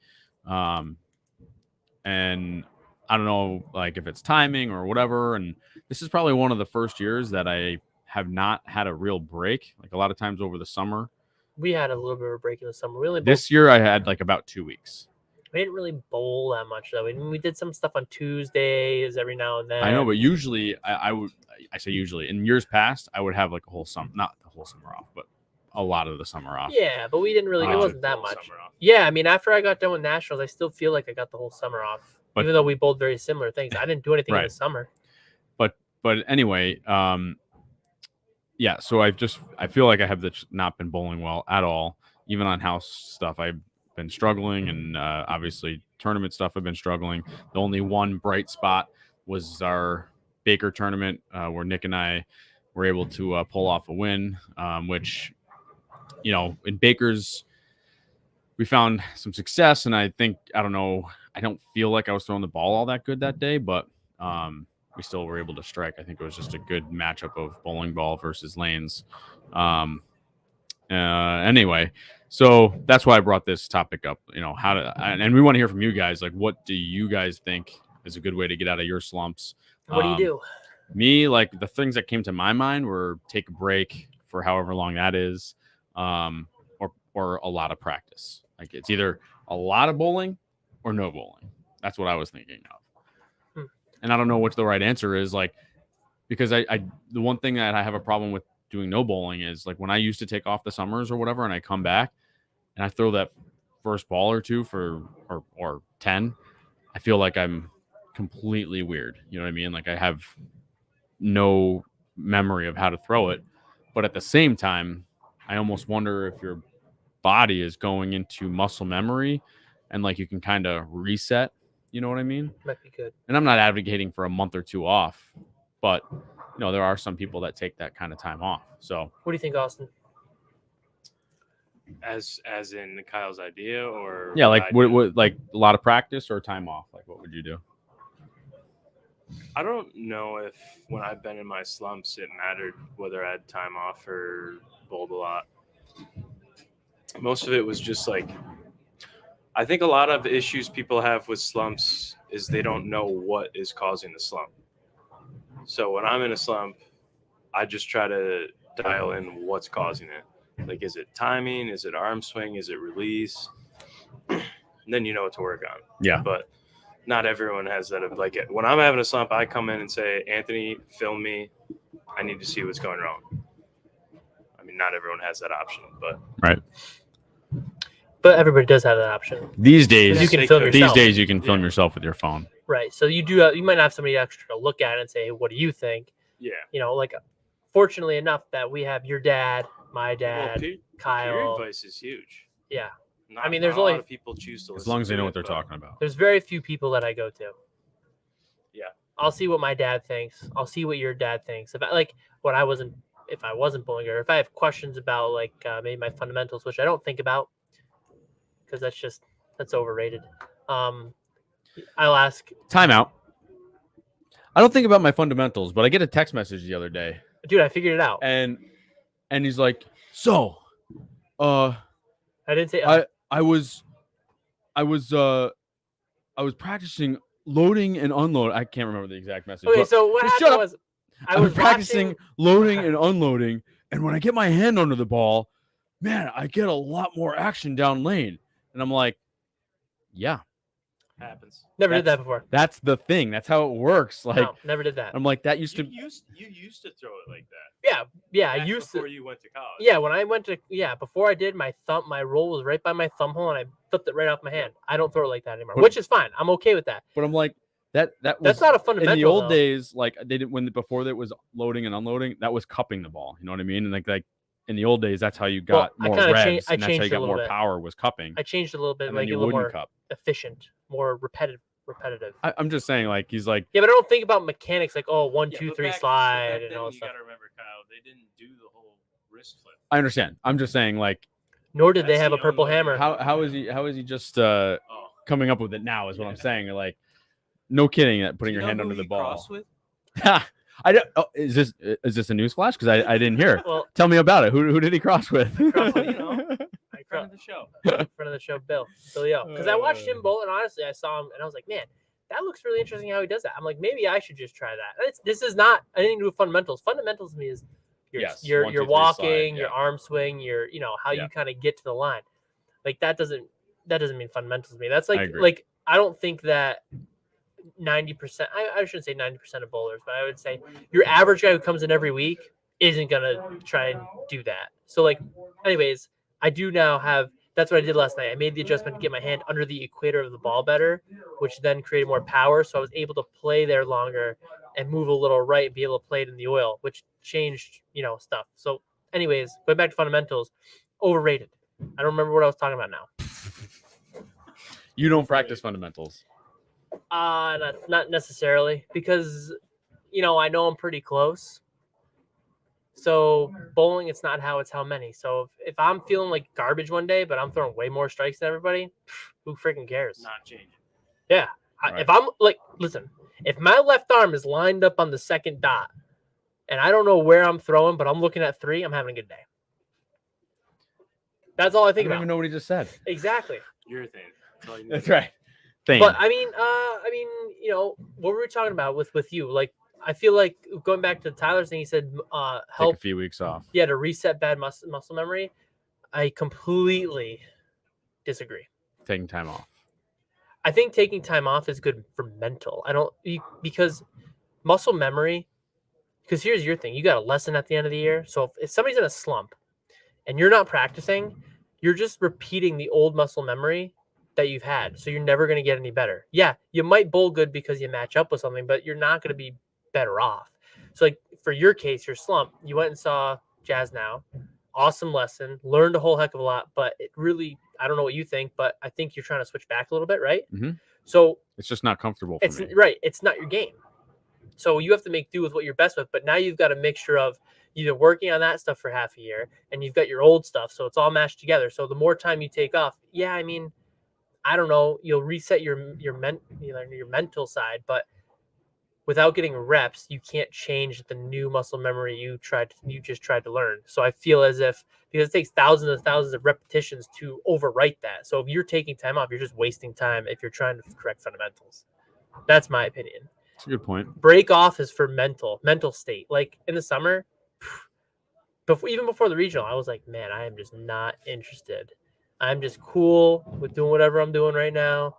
And I don't know, like if it's timing or whatever. And this is probably one of the first years that I have not had a real break. Like a lot of times over the summer. We had a little bit of a break in the summer. This year I had like about 2 weeks. We didn't really bowl that much though. We did some stuff on Tuesdays every now and then. I know, but usually I say usually in years past I would have like a whole summer, not the whole summer off, but a lot of the summer off. Yeah, but we didn't really. It wasn't that much. Yeah, I mean, after I got done with nationals, I still feel like I got the whole summer off, even though we bowled very similar things. I didn't do anything in the summer. But anyway, yeah. So I feel like I have not been bowling well at all. Even on house stuff, I've been struggling, and obviously tournament stuff I've been struggling. The only one bright spot was our Baker tournament where Nick and I were able to pull off a win, which, you know, in Baker's we found some success, and I don't feel like I was throwing the ball all that good that day, but we still were able to strike. I think it was just a good matchup of bowling ball versus lanes. Anyway, so that's why I brought this topic up. You know, and we want to hear from you guys. Like, what do you guys think is a good way to get out of your slumps? What do you do? Me, like the things that came to my mind were take a break for however long that is, or a lot of practice. Like it's either a lot of bowling or no bowling. That's what I was thinking of. And I don't know what the right answer is, like, because the one thing that I have a problem with doing no bowling is like when I used to take off the summers or whatever, and I come back and I throw that first ball or two or 10, I feel like I'm completely weird. You know what I mean? Like I have no memory of how to throw it, but at the same time, I almost wonder if your body is going into muscle memory and like you can kind of reset. You know what I mean? Might be good. And I'm not advocating for a month or two off, but you know, there are some people that take that kind of time off. So what do you think, Austin? As in Kyle's idea, or yeah, like what like a lot of practice or time off? Like what would you do? I don't know if when I've been in my slumps it mattered whether I had time off or bowled a lot. Most of it was just like, I think a lot of issues people have with slumps is they don't know what is causing the slump. So when I'm in a slump, I just try to dial in what's causing it. Like, is it timing? Is it arm swing? Is it release? And then you know what to work on. Yeah. But not everyone has that. Like, when I'm having a slump, I come in and say, Anthony, film me. I need to see what's going wrong. I mean, not everyone has that option, but right. But everybody does have that option. These days, you can film yourself. These days, you can film yourself with your phone. Right. So you might have somebody extra to look at it and say, hey, what do you think? Yeah. You know, like, fortunately enough that we have your dad, my dad, Kyle. Peer advice is huge. Yeah. I mean, there's a lot of people choose to listen. As long as they know what they're talking about. There's very few people that I go to. Yeah. I'll see what my dad thinks. I'll see what your dad thinks. If I wasn't bowling, or if I have questions about like maybe my fundamentals, which I don't think about because that's overrated. I'll ask. Timeout. I don't think about my fundamentals, but I get a text message the other day. Dude, I figured it out. And he's like, so, I didn't say. I was practicing loading and unloading. I can't remember the exact message. Okay, so what happened was I was practicing loading and unloading, and when I get my hand under the ball, man, I get a lot more action down lane. And I'm like, yeah. Happens. Never did that before. That's the thing. That's how it works. Like, no, never did that. I'm like, that used to. You used to throw it like that. Yeah. I used before you went to college. Yeah, when I went to before I did, my roll was right by my thumb hole, and I flipped it right off my hand. I don't throw it like that anymore, which is fine. I'm okay with that. But I'm like, that's not a fundamental. In the old days, like they did before that was loading and unloading. That was cupping the ball. You know what I mean? And like in the old days, that's how you got more revs, and that's how you got more power. Was cupping. I changed it a little bit, like a little more efficient, more repetitive. I'm just saying, like he's like, yeah, but I don't think about mechanics like 1, 2, 3 slide and all that stuff. You gotta remember, Kyle, they didn't do the whole wrist flip. I understand. I'm just saying, like, nor did they have a purple hammer. How is he just coming up with it now? Is what I'm saying. Like, no kidding. That putting your hand under the ball. I don't. Oh, is this a news flash? Because I didn't hear. Well, tell me about it. Who did he cross with? I friend of the show. Friend of the show, Billy O. Because I watched him bowl, and honestly, I saw him, and I was like, man, that looks really interesting how he does that. I'm like, maybe I should just try that. This is not anything to do with fundamentals. Fundamentals to me is your walking, your arm swing, your how you kind of get to the line. Like that doesn't mean fundamentals to me. That's like I don't think that 90%. I shouldn't say 90% of bowlers, but I would say your average guy who comes in every week isn't gonna try and do that. So like, anyways, I do now have. That's what I did last night. I made the adjustment to get my hand under the equator of the ball better, which then created more power. So I was able to play there longer and move a little right and be able to play it in the oil, which changed, stuff. So anyways, going back to fundamentals, overrated. I don't remember what I was talking about now. You don't practice fundamentals. Not necessarily, because, I know I'm pretty close. So bowling, it's not how, it's how many. So if I'm feeling like garbage one day, but I'm throwing way more strikes than everybody, who freaking cares? Not changing. Yeah. Right. If I'm like, listen, if my left arm is lined up on the second dot and I don't know where I'm throwing, but I'm looking at 3, I'm having a good day. That's all I think I don't about. even know what he just said. Exactly. Your thing. That's all you need. That's right. Thing. But I mean, what were we talking about with you? Like, I feel like going back to Tyler's thing, he said help take a few weeks off. Yeah, to reset bad muscle memory. I completely disagree. Taking time off. I think taking time off is good for mental. Because muscle memory. Because here's your thing: you got a lesson at the end of the year. So if somebody's in a slump and you're not practicing, you're just repeating the old muscle memory that you've had. So you're never going to get any better. Yeah, you might bowl good because you match up with something, but you're not going to be better off. So like for your case, your slump, you went and saw Jazz Now. Awesome lesson. Learned a whole heck of a lot, but it really, I don't know what you think, but I think you're trying to switch back a little bit, right? Mm-hmm. So it's just not comfortable for me. Right. It's not your game. So you have to make do with what you're best with. But now you've got a mixture of either working on that stuff for half a year and you've got your old stuff. So it's all mashed together. So the more time you take off, I don't know, you'll reset your mental side, but without getting reps, you can't change the new muscle memory you just tried to learn. So I feel as if, because it takes thousands and thousands of repetitions to overwrite that. So if you're taking time off, you're just wasting time if you're trying to correct fundamentals. That's my opinion. That's a good point. Break off is for mental state. Like in the summer, even before the regional, I was like, man, I am just not interested. I'm just cool with doing whatever I'm doing right now.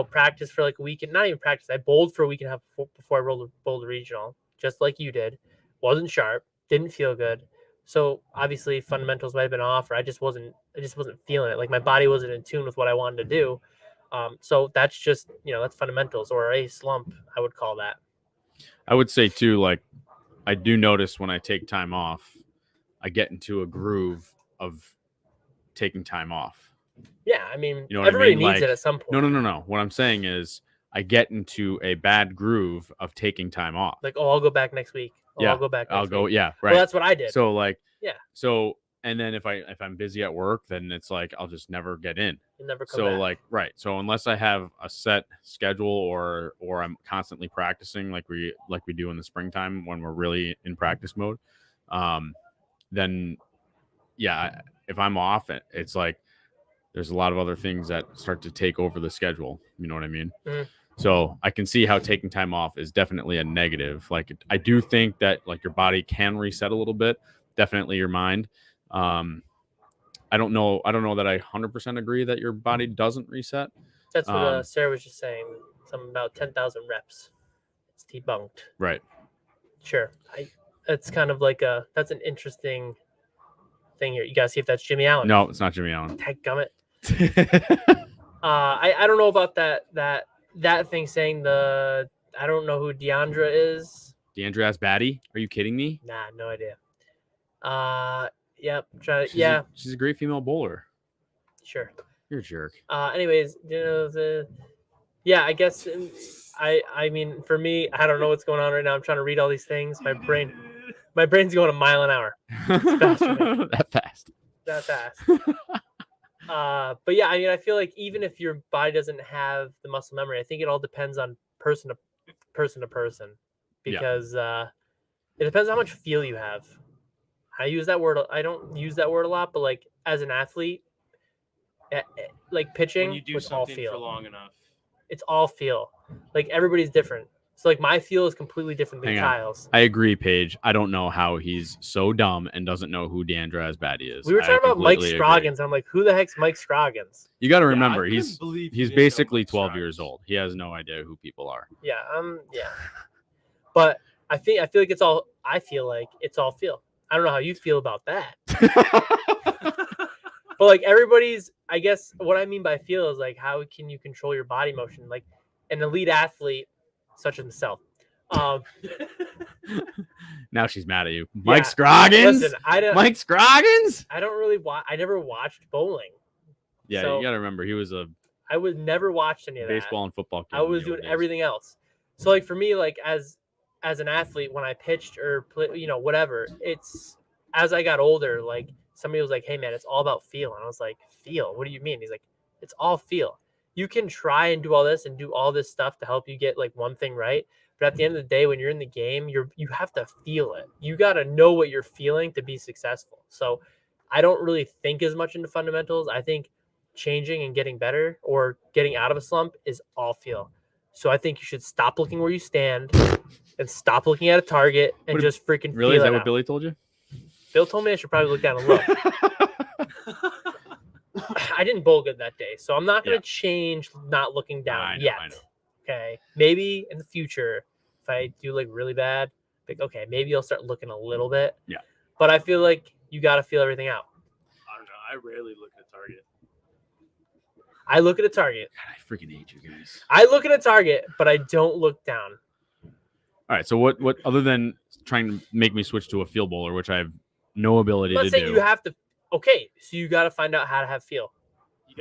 Practice for like a week, and not even practice. I bowled for a week and a half before I bowled the regional, just like you did. Wasn't sharp, didn't feel good. So obviously fundamentals might have been off, or I just wasn't feeling it. Like my body wasn't in tune with what I wanted to do. So that's just, that's fundamentals, or a slump, I would call that. I would say too, like I do notice when I take time off, I get into a groove of taking time off. Yeah, I mean, everybody needs it at some point. No. What I'm saying is I get into a bad groove of taking time off. Like, I'll go back next week. I'll go back next week. Yeah, right. Well, that's what I did. So like, yeah. So, and then if I'm busy at work, then it's like I'll just never get in. You'll never come back. Like, right. So unless I have a set schedule or I'm constantly practicing like we do in the springtime when we're really in practice mode, then yeah, if I'm off, it's like there's a lot of other things that start to take over the schedule. You know what I mean? Mm-hmm. So I can see how taking time off is definitely a negative. Like I do think that like your body can reset a little bit. Definitely your mind. I don't know that I 100% agree that your body doesn't reset. That's what Sarah was just saying. Something about 10,000 reps. It's debunked. Right. Sure. It's kind of like that's an interesting thing here. You gotta see if that's Jimmy Allen. No, it's not Jimmy Allen. Dadgummit. I don't know about that thing saying I don't know who Deandra is. Deandra Asbatty? Are you kidding me? Nah, no idea. Yep. She's a great female bowler. Sure. You're a jerk. Anyways, I guess I mean, for me, I don't know what's going on right now. I'm trying to read all these things. My brain's going a mile an hour. It's faster. That fast. But yeah, I mean, I feel like even if your body doesn't have the muscle memory, I think it all depends on person to person, because it depends how much feel you have, I use that word. I don't use that word a lot, but like as an athlete, like pitching, When you do it's all something feel. for long enough. It's all feel. Like everybody's different. So like my feel is completely different than Hang on. Kyle's. I agree, Paige. I don't know how he's so dumb and doesn't know who Deandra Asbady is. We were talking about Mike completely agree. Scroggins. I'm like, who the heck's Mike Scroggins? You got to Yeah, remember, I he's couldn't believe you he's didn't know basically Mike 12 years Scroggins. old. He has no idea who people are. Yeah, yeah. But I feel like it's all. I feel like it's all feel. I don't know how you feel about that. But like everybody's, I guess what I mean by feel is like how can you control your body motion? Like an elite athlete, such as himself. Now she's mad at you, Yeah, Mike Scroggins. Listen, Mike Scroggins. I don't really watch. I never watched bowling. Yeah, So- you got to remember he was a I was never watched any of that. baseball and football kid. I was doing everything else. So like for me, like as an athlete, when I pitched or play, whatever, it's as I got older, like somebody was like, "Hey man, it's all about feel," and I was like, "Feel? What do you mean?" He's like, "It's all feel. You can try and do all this and do all this stuff to help you get like one thing right, but at the end of the day, when you're in the game, you have to feel it. You got to know what you're feeling to be successful." So I don't really think as much into fundamentals. I think changing and getting better or getting out of a slump is all feel. So I think you should stop looking where you stand and stop looking at a target and just freaking Really? feel Is that it what out. Billy told you? Bill told me I should probably look down and look. I didn't bowl good that day, so I'm not going to change not looking down I know, yet. I know. Okay, maybe in the future, if I do like really bad, like okay, maybe I'll start looking a little bit. Yeah. But I feel like you got to feel everything out. I don't know. I rarely look at target. I look at a target. God, I freaking hate you guys. I look at a target, but I don't look down. All right. So what other than trying to make me switch to a field bowler, which I have no ability I'm to not saying do. you have to. Okay, so you got to find out how to have feel. You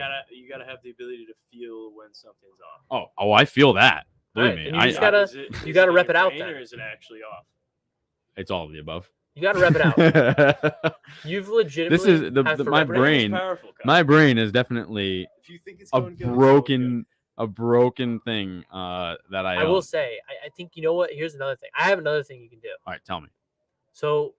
gotta have the ability to feel when something's off. Oh, I feel that. Believe Alright, me, then you just gotta- Is gotta it rep in it your out brain, then. or is it actually off? It's all of the above. You got to rep it out. You've legitimately. This is have to my rep it out. brain. Is powerful, Kyle. My brain is definitely If you think it's a going good, it's going broken thing that I I own. will say, I think you know what. Here's another thing. I have another thing you can do. All right, tell me. So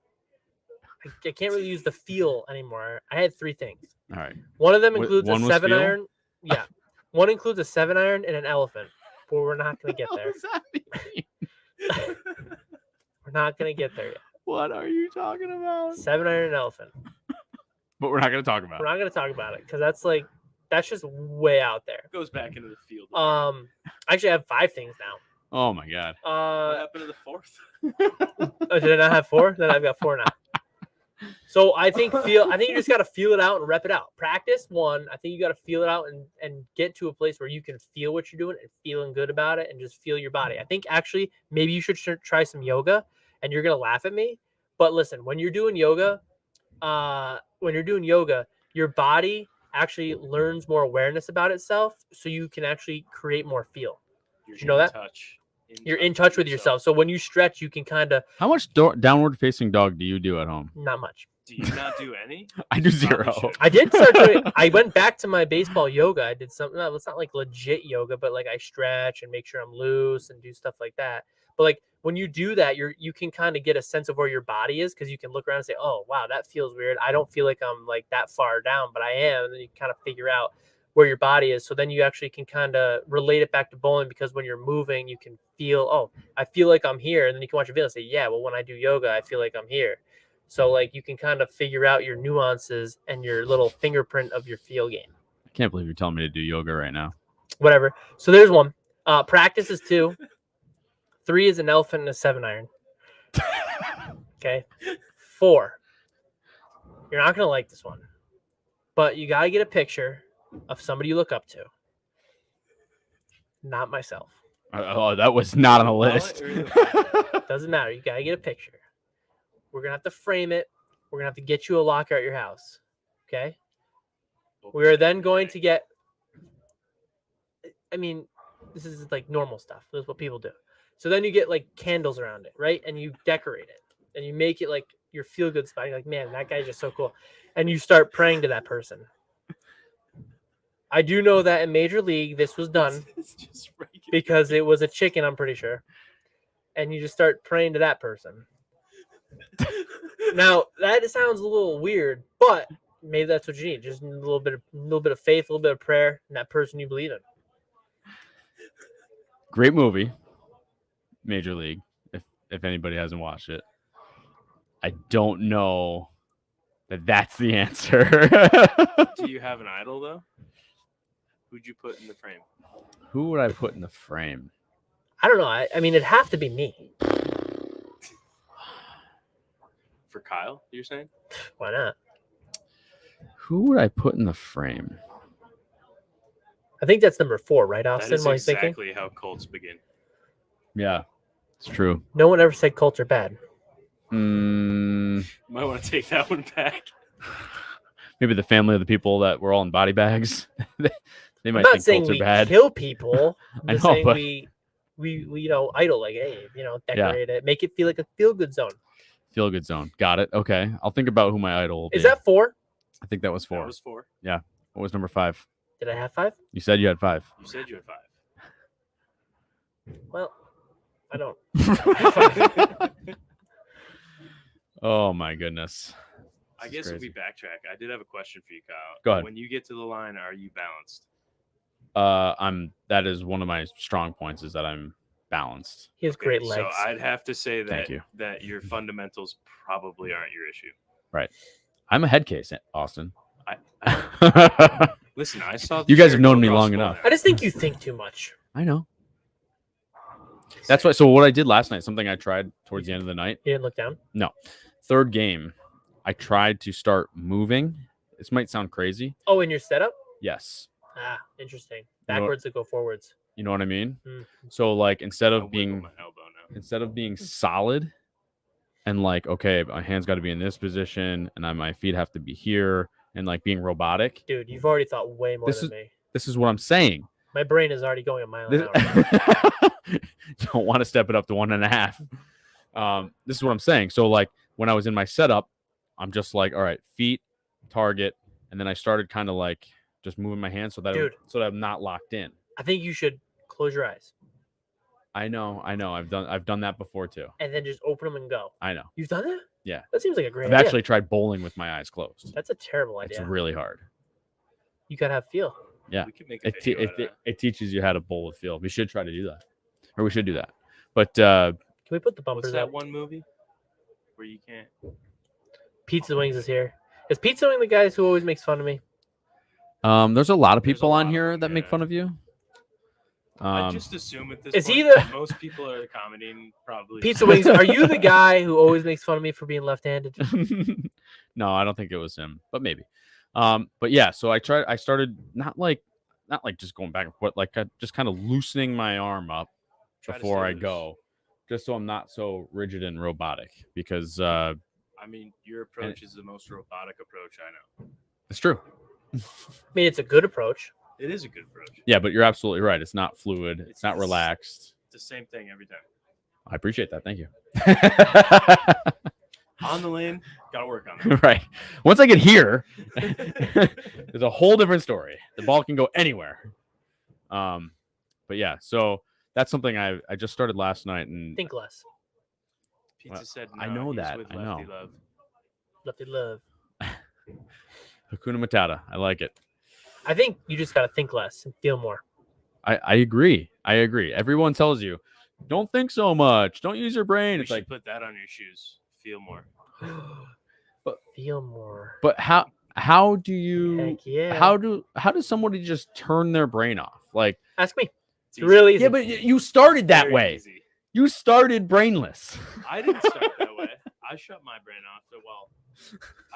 I can't really use the feel anymore. I had 3 things. All right. One of them Wh- includes one a was 7 feel? iron. Yeah, one includes a 7 iron and an elephant. But we're not going to get there. What does that mean? We're not going to get there yet. What are you talking about? 7 iron and elephant. But we're not going to talk about We're it. not going to talk about it because that's just way out there. It goes back into the field. Actually, I have 5 things now. Oh my god. What happened to the 4th? Oh, did I not have 4? Then I've got 4 now. So I think you just got to feel it out and rep it out. Practice 1. I think you got to feel it out and get to a place where you can feel what you're doing and feeling good about it and just feel your body. I think actually maybe you should try some yoga, and you're gonna laugh at me. But listen, when you're doing yoga, your body actually learns more awareness about itself, so you can actually create more feel. You're you know that? You're in touch with yourself. So when you stretch, you can kind of How much downward facing dog do you do at home? not much. Do you not do any? I do Probably 0. should. I did start doing. I went back to my baseball yoga. I did something. No, it's not like legit yoga, but like I stretch and make sure I'm loose and do stuff like that. But like when you do that, you can kind of get a sense of where your body is because you can look around and say, "Oh, wow, that feels weird. I don't feel like I'm like that far down, but I am." And then you kind of figure out where your body is. So then you actually can kind of relate it back to bowling because when you're moving, you can feel, "Oh, I feel like I'm here," and then you can watch a video and say, "Yeah, well, when I do yoga, I feel like I'm here." So like you can kind of figure out your nuances and your little fingerprint of your feel game. I can't believe you're telling me to do yoga right now. Whatever. So there's 1. Practice is 2. 3 is an elephant and a 7 iron. Okay. 4. You're not gonna like this one, but you gotta get a picture of somebody you look up to. Not myself. Oh, that was not on the Wallet list. or the- Doesn't matter. You gotta get a picture. We're gonna have to frame it. We're gonna have to get you a locker at your house. Okay. We are then going to get. I mean, this is like normal stuff. This is what people do. So then you get like candles around it, right? And you decorate it, and you make it like your feel good spot. You're like, man, that guy's just so cool, and you start praying to that person. I do know that in Major League, this was done It's just regular. because it was a chicken. I'm pretty sure, and you just start praying to that person. Now that sounds a little weird, but maybe that's what you need. Just a little bit of faith, a little bit of prayer, and that person you believe in. Great movie, Major League. If anybody hasn't watched it, I don't know that's the answer. Do you have an idol though? Who'd you put in the frame? Who would I put in the frame? I don't know. I mean, it'd have to be me. For Kyle, you're saying? Why not? Who would I put in the frame? I think that's number 4, right, Austin? That is while exactly how Colts begin. Yeah, it's true. No one ever said Colts are bad. Might want to take that one back. Maybe the family of the people that were all in body bags. They might I'm not think saying Colts are we bad. kill people. I'm I just know, saying but we idle, like, hey, decorate it, make it feel like a feel-good zone. Feel good zone. Got it. Okay, I'll think about who my idol will be. Is that 4? I think that was 4. That was 4. Yeah. What was number 5? Did I have 5? You said you had 5. You said you had 5. Well, I don't. Oh my goodness. I This guess is if we crazy. backtrack, I did have a question for you, Kyle. Go ahead. When you get to the line, are you balanced? That is one of my strong points is that I'm balanced. He has great legs. So I'd have to say Thank that you. that your fundamentals probably aren't your issue. Right. I'm a head case, Austin. Listen, I saw. You guys have known go me across long the enough. line. I just think you think too much. I know. That's why. So what I did last night, something I tried towards the end of the night. You didn't look down? Third game, I tried to start moving. This might sound crazy. Oh, in your setup? Yes. Ah, interesting. You know- Backwards to go forwards. You know what I mean? Mm. So like instead I of wiggle being my elbow now. solid and like, okay, my hands got to be in this position and my feet have to be here and like being robotic. Dude, you've already thought way more This than me. This is what I'm saying. My brain is already going a mile This, an hour. don't want to step it up to 1.5. This is what I'm saying. So like when I was in my setup, I'm just like, all right, feet, target, and then I started kind of like just moving my hands so that I'm not locked in. I think you should close your eyes I know. I've done that before too. and then just open them and go. I know. You've done that? Yeah. That seems like a great I've idea. actually tried bowling with my eyes closed. That's a terrible It's idea. really hard. You gotta have feel. Yeah. We could make a It, video out of that. it teaches you how to bowl with feel. We should try to do that, or we should do that. But Can we put the What's bumpers that up? one movie where you can't? Pizza Wings is here. Is Pizza Wing the guys who always makes fun of me? there's a lot of There's a people lot on of here them, that make yeah. fun of you. I just assume at this is point he the- most people are commenting probably. Pizza Wings, are you the guy who always makes fun of me for being left-handed? No, I don't think it was him, but maybe. But yeah, so I started not like just going back and forth, like just kind of loosening my arm up Try to before stay I loose. go, just so I'm not so rigid and robotic. Because I mean, your approach is the most robotic approach I know. it's true. I mean, it's a good approach. It is a good approach. Yeah, but you're absolutely right. It's not fluid. It's not It's- relaxed. It's the same thing every time. I appreciate that. Thank you. On the lane, gotta work on it. Right. Once I get here, there's a whole different story. The ball can go anywhere. But yeah, so that's something I just started last night, and Think less. Pizza Well, said, I "No, know he's that. with I Lefty know. Love." Lefty love. Hakuna Matata. I like it. I think you just gotta think less and feel more. I agree. I agree. Everyone tells you, don't think so much. Don't use your brain. We It's should like, put that on your shoes. Feel more. Feel more. but how do you Heck yeah. how does somebody just turn their brain off? Like, Ask me. It's It's really easy. yeah, but you started that Very way. easy. You started brainless. I didn't start that way. I shut my brain off.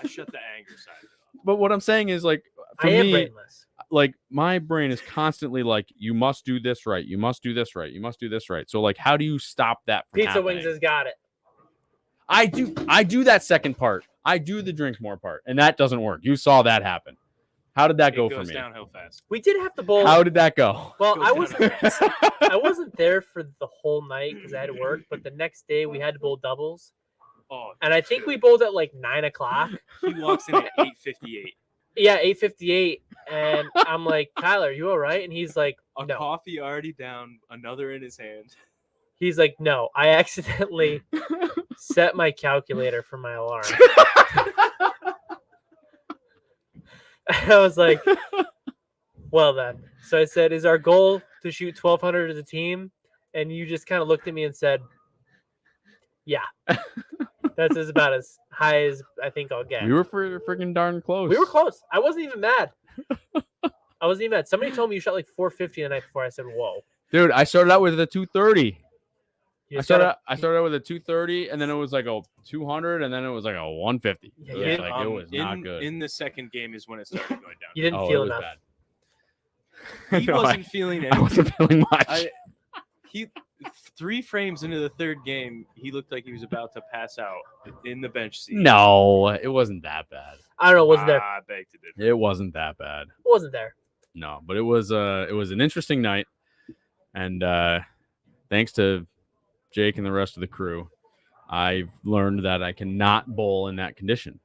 I shut the anger side of it off. But what I'm saying is, like, for I am me, brainless. like, my brain is constantly like, you must do this right. You must do this right. You must do this right. So like, how do you stop that from Pizza happening? Wings has got it. I do that second part. I do the drink more part, and that doesn't work. You saw that happen. How did that It go for goes me? downhill fast. We did have to bowl. How did that go? Well, Goes I downhill was fast. I wasn't there for the whole night because I had to work, but the next day we had to bowl doubles. Oh, And I think we bowled at like 9:00. he walks in at 8:58. Yeah, 8:58. And I'm like, Tyler, you all right? And he's like, A no. coffee already down, another in his hand. He's like, no, I accidentally set my calculator for my alarm. I was like, well then. So I said, is our goal to shoot 1,200 as a team? And you just kind of looked at me and said, yeah. That's about as high as I think I'll get. We were freaking darn close. We were close. I wasn't even mad. Somebody told me you shot like 450 the night before. I said, whoa. Dude, I started out with a 230. You I started out with a 230, and then it was like a 200, and then it was like a 150. Yeah, It was not good. In the second game is when it started going down. You didn't feel enough. He wasn't feeling it. I wasn't feeling much. He 3 frames into the third game, he looked like he was about to pass out in the bench seat. No, it wasn't that bad. I don't know. Wasn't there? I beg to differ. It wasn't that bad. Wasn't there? No, but it was an interesting night, and thanks to Jake and the rest of the crew, I've learned that I cannot bowl in that condition.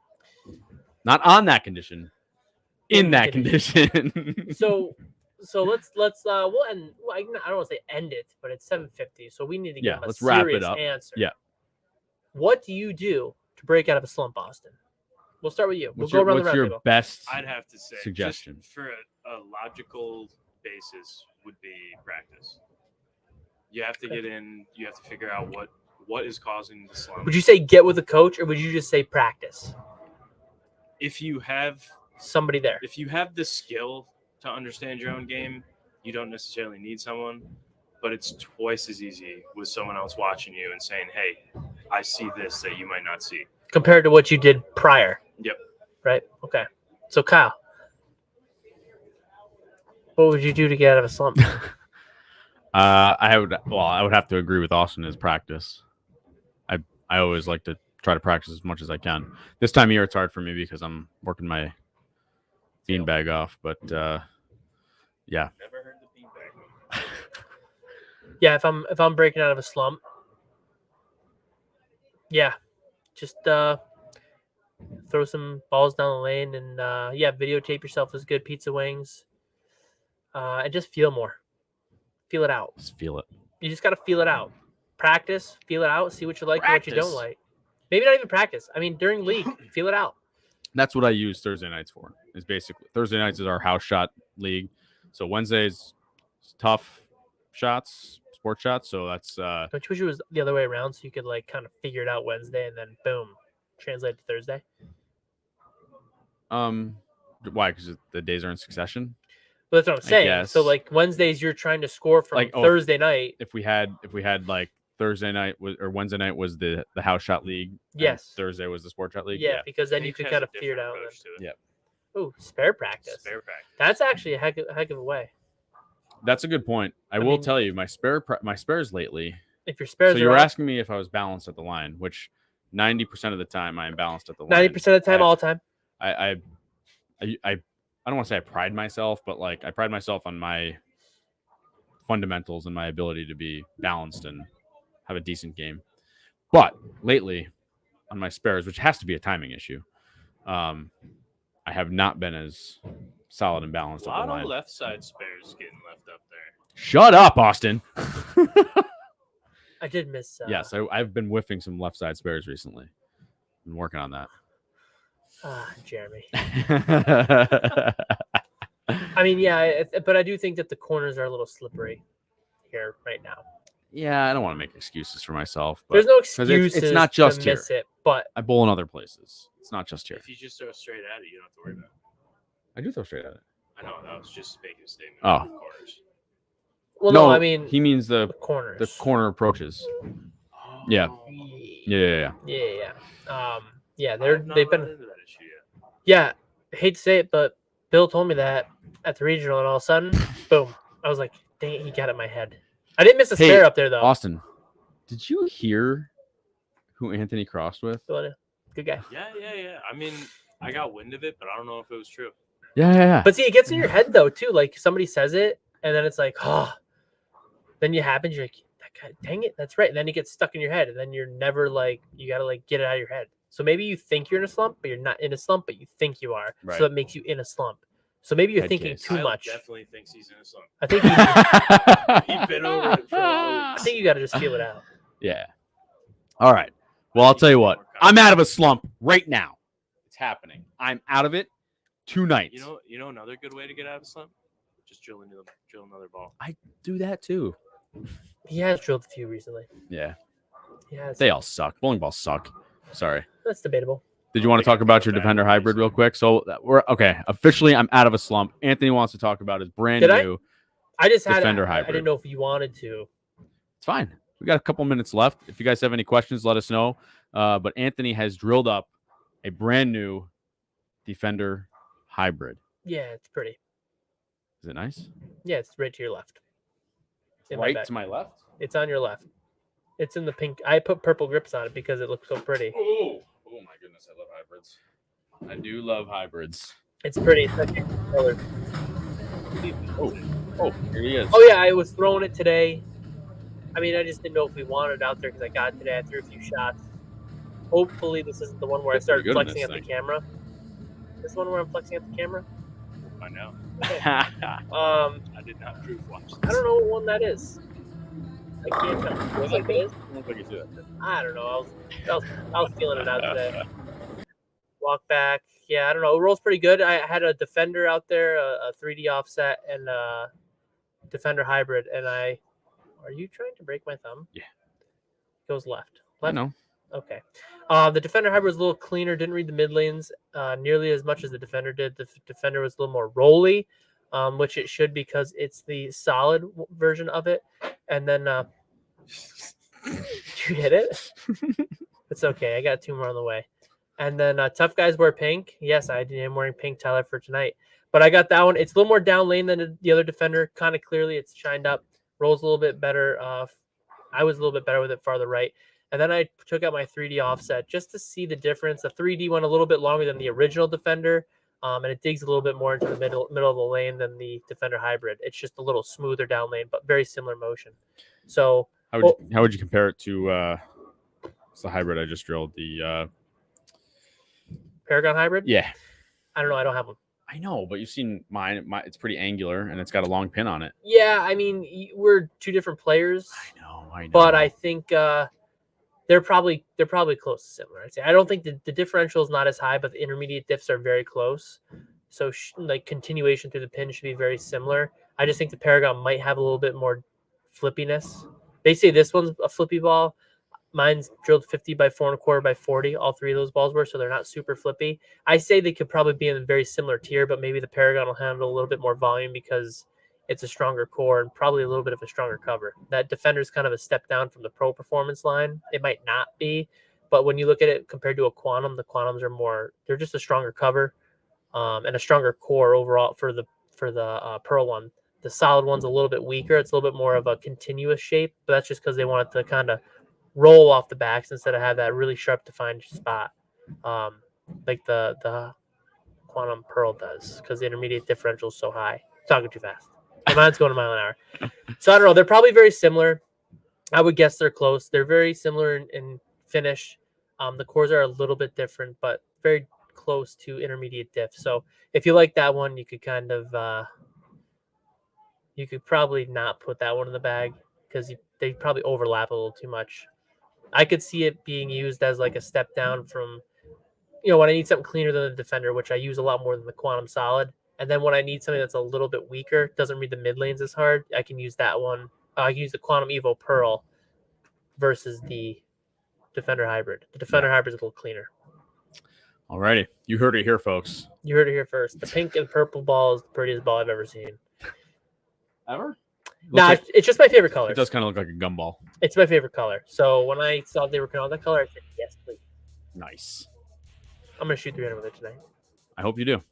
Not on that condition, in that condition. So let's we'll end. Well, I don't want to say end it, but it's 7:50, so we need to get a let's wrap it serious up. answer. Yeah. What do you do to break out of a slump, Austin? We'll start with you. We'll go around the What's round your best? I'd have to say suggestion just for a logical basis would be practice. You have to get in. You have to figure out what is causing the slump. Would you say get with a coach, or would you just say practice? If you have Somebody there. If you have the skill to understand your own game, you don't necessarily need someone, but it's twice as easy with someone else watching you and saying, hey, I see this that you might not see. Compared to what you did prior. Yep. Right? Okay. So, Kyle, what would you do to get out of a slump? I would have to agree with Austin as practice. I always like to try to practice as much as I can. This time of year, it's hard for me because I'm working my beanbag off, but yeah. Never heard the beanbag. Yeah, if I'm breaking out of a slump, yeah, just throw some balls down the lane and videotape yourself as good pizza wings, and just feel more, feel it out. Just feel it. You just got to feel it out. Practice, feel it out, see what you like and what you don't like. Maybe not even practice. I mean, during league, feel it out. That's what I use Thursday nights for. Is basically Thursday nights is our house shot league. So Wednesdays, tough shots, sport shots. So that's. Don't you wish it was the other way around so you could like kind of figure it out Wednesday and then boom, translate to Thursday? Why? Because the days are in succession. Well, that's what I'm saying. So like Wednesdays, you're trying to score from Thursday night. If we had like Thursday night or Wednesday night was the house shot league. Yes. Thursday was the sport shot league. Yeah, because then you could kind of figure it out. Yeah. Oh, spare practice. That's actually a heck of a way. That's a good point. I will tell you, my spares lately. If your spares, so you were asking me if I was balanced at the line, which 90% of the time I am balanced at the line. 90% of the time, all the time. I don't want to say I pride myself, but like I pride myself on my fundamentals and my ability to be balanced and have a decent game. But lately on my spares, which has to be a timing issue, I have not been as solid and balanced. A lot of left side spares getting left up there. Shut up, Austin. I did miss. Yes, I've been whiffing some left side spares recently. Been working on that. Jeremy. I mean, yeah, but I do think that the corners are a little slippery here right now. Yeah, I don't want to make excuses for myself. But there's no excuses. It's not just to here. Miss it, but I bowl in other places. It's not just here. If you just throw straight at it, you don't have to worry about it. I do throw straight at it. I know that was just making a statement. Oh. Corners. Well, no, I mean he means the corners, the corner approaches. Oh. Yeah. Yeah. They've been. Into that issue yet. Yeah, I hate to say it, but Bill told me that at the regional, and all of a sudden, boom! I was like, "Dang it, he got it in my head." I didn't miss a spare up there though. Austin, did you hear who Anthony crossed with? Good guy. Yeah. I mean, I got wind of it, but I don't know if it was true. Yeah. But see, it gets in your head though too. Like somebody says it, and then it's like, oh. Then it happens. You're like, that guy, dang it, that's right. And then it gets stuck in your head, and then you're never like, you gotta like get it out of your head. So maybe you think you're in a slump, but you're not in a slump, but you think you are. Right. So that makes you in a slump. So maybe you're Head thinking case. too Kyle much. Definitely thinks he's in a slump. I think He's been over it for a while. I think you got to just feel it out. Yeah. All right. Well, I'll tell you what. I'm out of a slump right now. It's happening. I'm out of it tonight. You know another good way to get out of a slump? Just drill another ball. I do that too. He has drilled a few recently. Yeah. Yes. They all suck. Bowling balls suck. Sorry. That's debatable. Did you want to talk about your Defender Hybrid real quick? So we're okay. Officially, I'm out of a slump. Anthony wants to talk about his brand new. I just had Defender I Hybrid. didn't know if you wanted to. It's fine. We got a couple minutes left. If you guys have any questions, let us know. But Anthony has drilled up a brand new Defender Hybrid. Yeah, it's pretty. Is it nice? Yeah, it's right to your left. Right to my left? It's on your left. It's in the pink. I put purple grips on it because it looks so pretty. Oh my goodness, I love hybrids. I do love hybrids. It's pretty. It's like color. Oh, here he is. Oh yeah, I was throwing it today. I mean, I just didn't know if we wanted it out there because I got it today. I threw a few shots. Hopefully, this isn't the one where I started flexing at the camera. This one where I'm flexing at the camera? We'll find out. Okay. I did not proof watch this. I don't know what one that is. I can't tell. Looks like it is. I don't know. I was feeling it out today. Walk back. Yeah, I don't know. It rolls pretty good. I had a Defender out there, a 3D offset, and a Defender Hybrid. And are you trying to break my thumb? Yeah. Goes left. I know. Okay. The Defender Hybrid was a little cleaner. Didn't read the mid lanes nearly as much as the Defender did. The Defender was a little more rolly, which it should because it's the solid version of it. And then, did you hit it? It's okay. I got two more on the way. And then Tough Guys Wear Pink. Yes, I am wearing pink, Tyler, for tonight. But I got that one. It's a little more down lane than the other Defender. Kind of clearly, it's shined up. Rolls a little bit better. I was a little bit better with it farther right. And then I took out my 3D offset just to see the difference. The 3D went a little bit longer than the original Defender, and it digs a little bit more into the middle of the lane than the Defender Hybrid. It's just a little smoother down lane, but very similar motion. So how would you compare it to the hybrid I just drilled? The Paragon Hybrid? Yeah. I don't know. I don't have one. I know, but you've seen mine. It's pretty angular, and it's got a long pin on it. Yeah, I mean, we're two different players. I know. But I think they're probably close to similar. I'd say. I don't think the differential is not as high, but the intermediate diffs are very close. So like continuation through the pin should be very similar. I just think the Paragon might have a little bit more flippiness. They say this one's a flippy ball. Mine's drilled 50 by 4 1/4 by 40. All three of those balls were, so they're not super flippy. I say they could probably be in a very similar tier, but maybe the Paragon will handle a little bit more volume because it's a stronger core and probably a little bit of a stronger cover. That Defender's kind of a step down from the Pro Performance line. It might not be, but when you look at it compared to a Quantum, the Quantums are more. They're just a stronger cover and a stronger core overall for the Pearl one. The solid one's a little bit weaker. It's a little bit more of a continuous shape, but that's just because they want it to kind of roll off the backs instead of have that really sharp defined spot like the Quantum Pearl does because the intermediate differential is so high. Talking too fast. My mind's going a mile an hour. So I don't know. They're probably very similar. I would guess they're close. They're very similar in finish. The cores are a little bit different, but very close to intermediate diff. So if you like that one, you could kind of you could probably not put that one in the bag because they probably overlap a little too much. I could see it being used as like a step down from, when I need something cleaner than the Defender, which I use a lot more than the Quantum Solid. And then when I need something that's a little bit weaker, doesn't read the mid lanes as hard, I can use that one. I can use the Quantum Evo Pearl versus the Defender Hybrid. The Defender Hybrid is a little cleaner. Alrighty. You heard it here, folks. You heard it here first. The pink and purple ball is the prettiest ball I've ever seen. Ever? Nah, it's just my favorite color. It does kind of look like a gumball. It's my favorite color. So when I saw they were coming out that color, I said, yes, please. Nice. I'm going to shoot 300 with it tonight. I hope you do.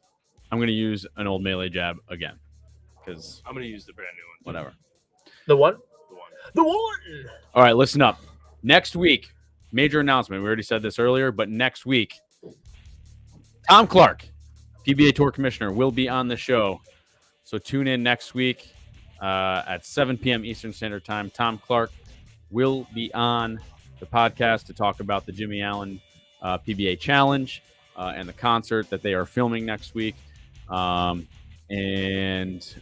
I'm going to use an old melee jab again. Because I'm going to use the brand new one. Whatever. The one? The one. All right, listen up. Next week, major announcement. We already said this earlier, but next week, Tom Clark, PBA Tour Commissioner, will be on the show. So tune in next week at 7 p.m. Eastern Standard Time. Tom Clark will be on the podcast to talk about the Jimmy Allen PBA Challenge and the concert that they are filming next week. And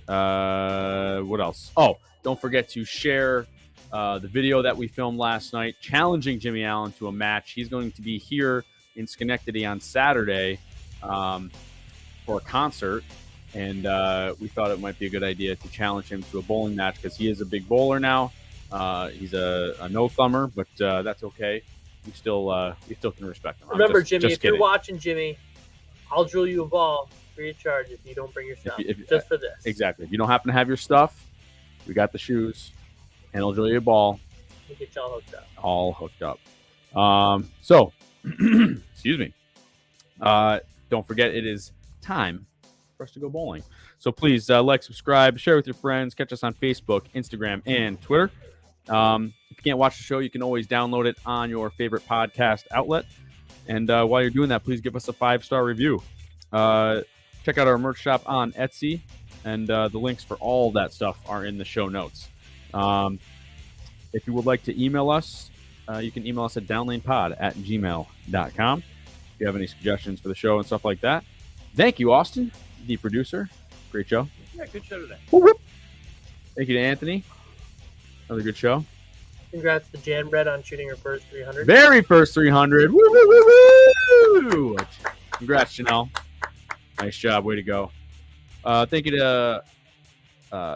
what else? Oh, don't forget to share the video that we filmed last night, challenging Jimmy Allen to a match. He's going to be here in Schenectady on Saturday for a concert, and we thought it might be a good idea to challenge him to a bowling match because he is a big bowler now. He's a no-thumber, but that's okay. We still can respect him. Remember, Jimmy, if you're watching, Jimmy, I'll drill you a ball free of charge if you don't bring your stuff, just for this. Exactly. If you don't happen to have your stuff, we got the shoes, and I'll drill you a ball. We'll get you all hooked up. All hooked up. So, excuse me. Don't forget, it is time for us to go bowling. So please like, subscribe, share with your friends. Catch us on Facebook, Instagram, and Twitter. If you can't watch the show, you can always download it on your favorite podcast outlet. And while you're doing that, please give us a 5-star review. Check out our merch shop on Etsy, and the links for all that stuff are in the show notes. If you would like to email us, you can email us at downlanepod@gmail.com. If you have any suggestions for the show and stuff like that. Thank you, Austin, the producer. Great show. Yeah, good show today. Whoop. Thank you to Anthony. Another good show. Congrats to Jan Brett on shooting her first 300. Very first 300. Woo, woo, woo, woo. Congrats, Janelle. Nice job. Way to go. Thank you to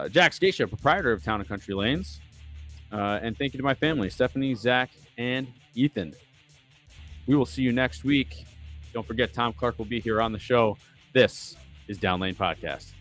Jack Scaccia, proprietor of Town and Country Lanes. And thank you to my family, Stephanie, Zach, and Ethan. We will see you next week. Don't forget, Tom Clark will be here on the show. This is Down Lane Podcast.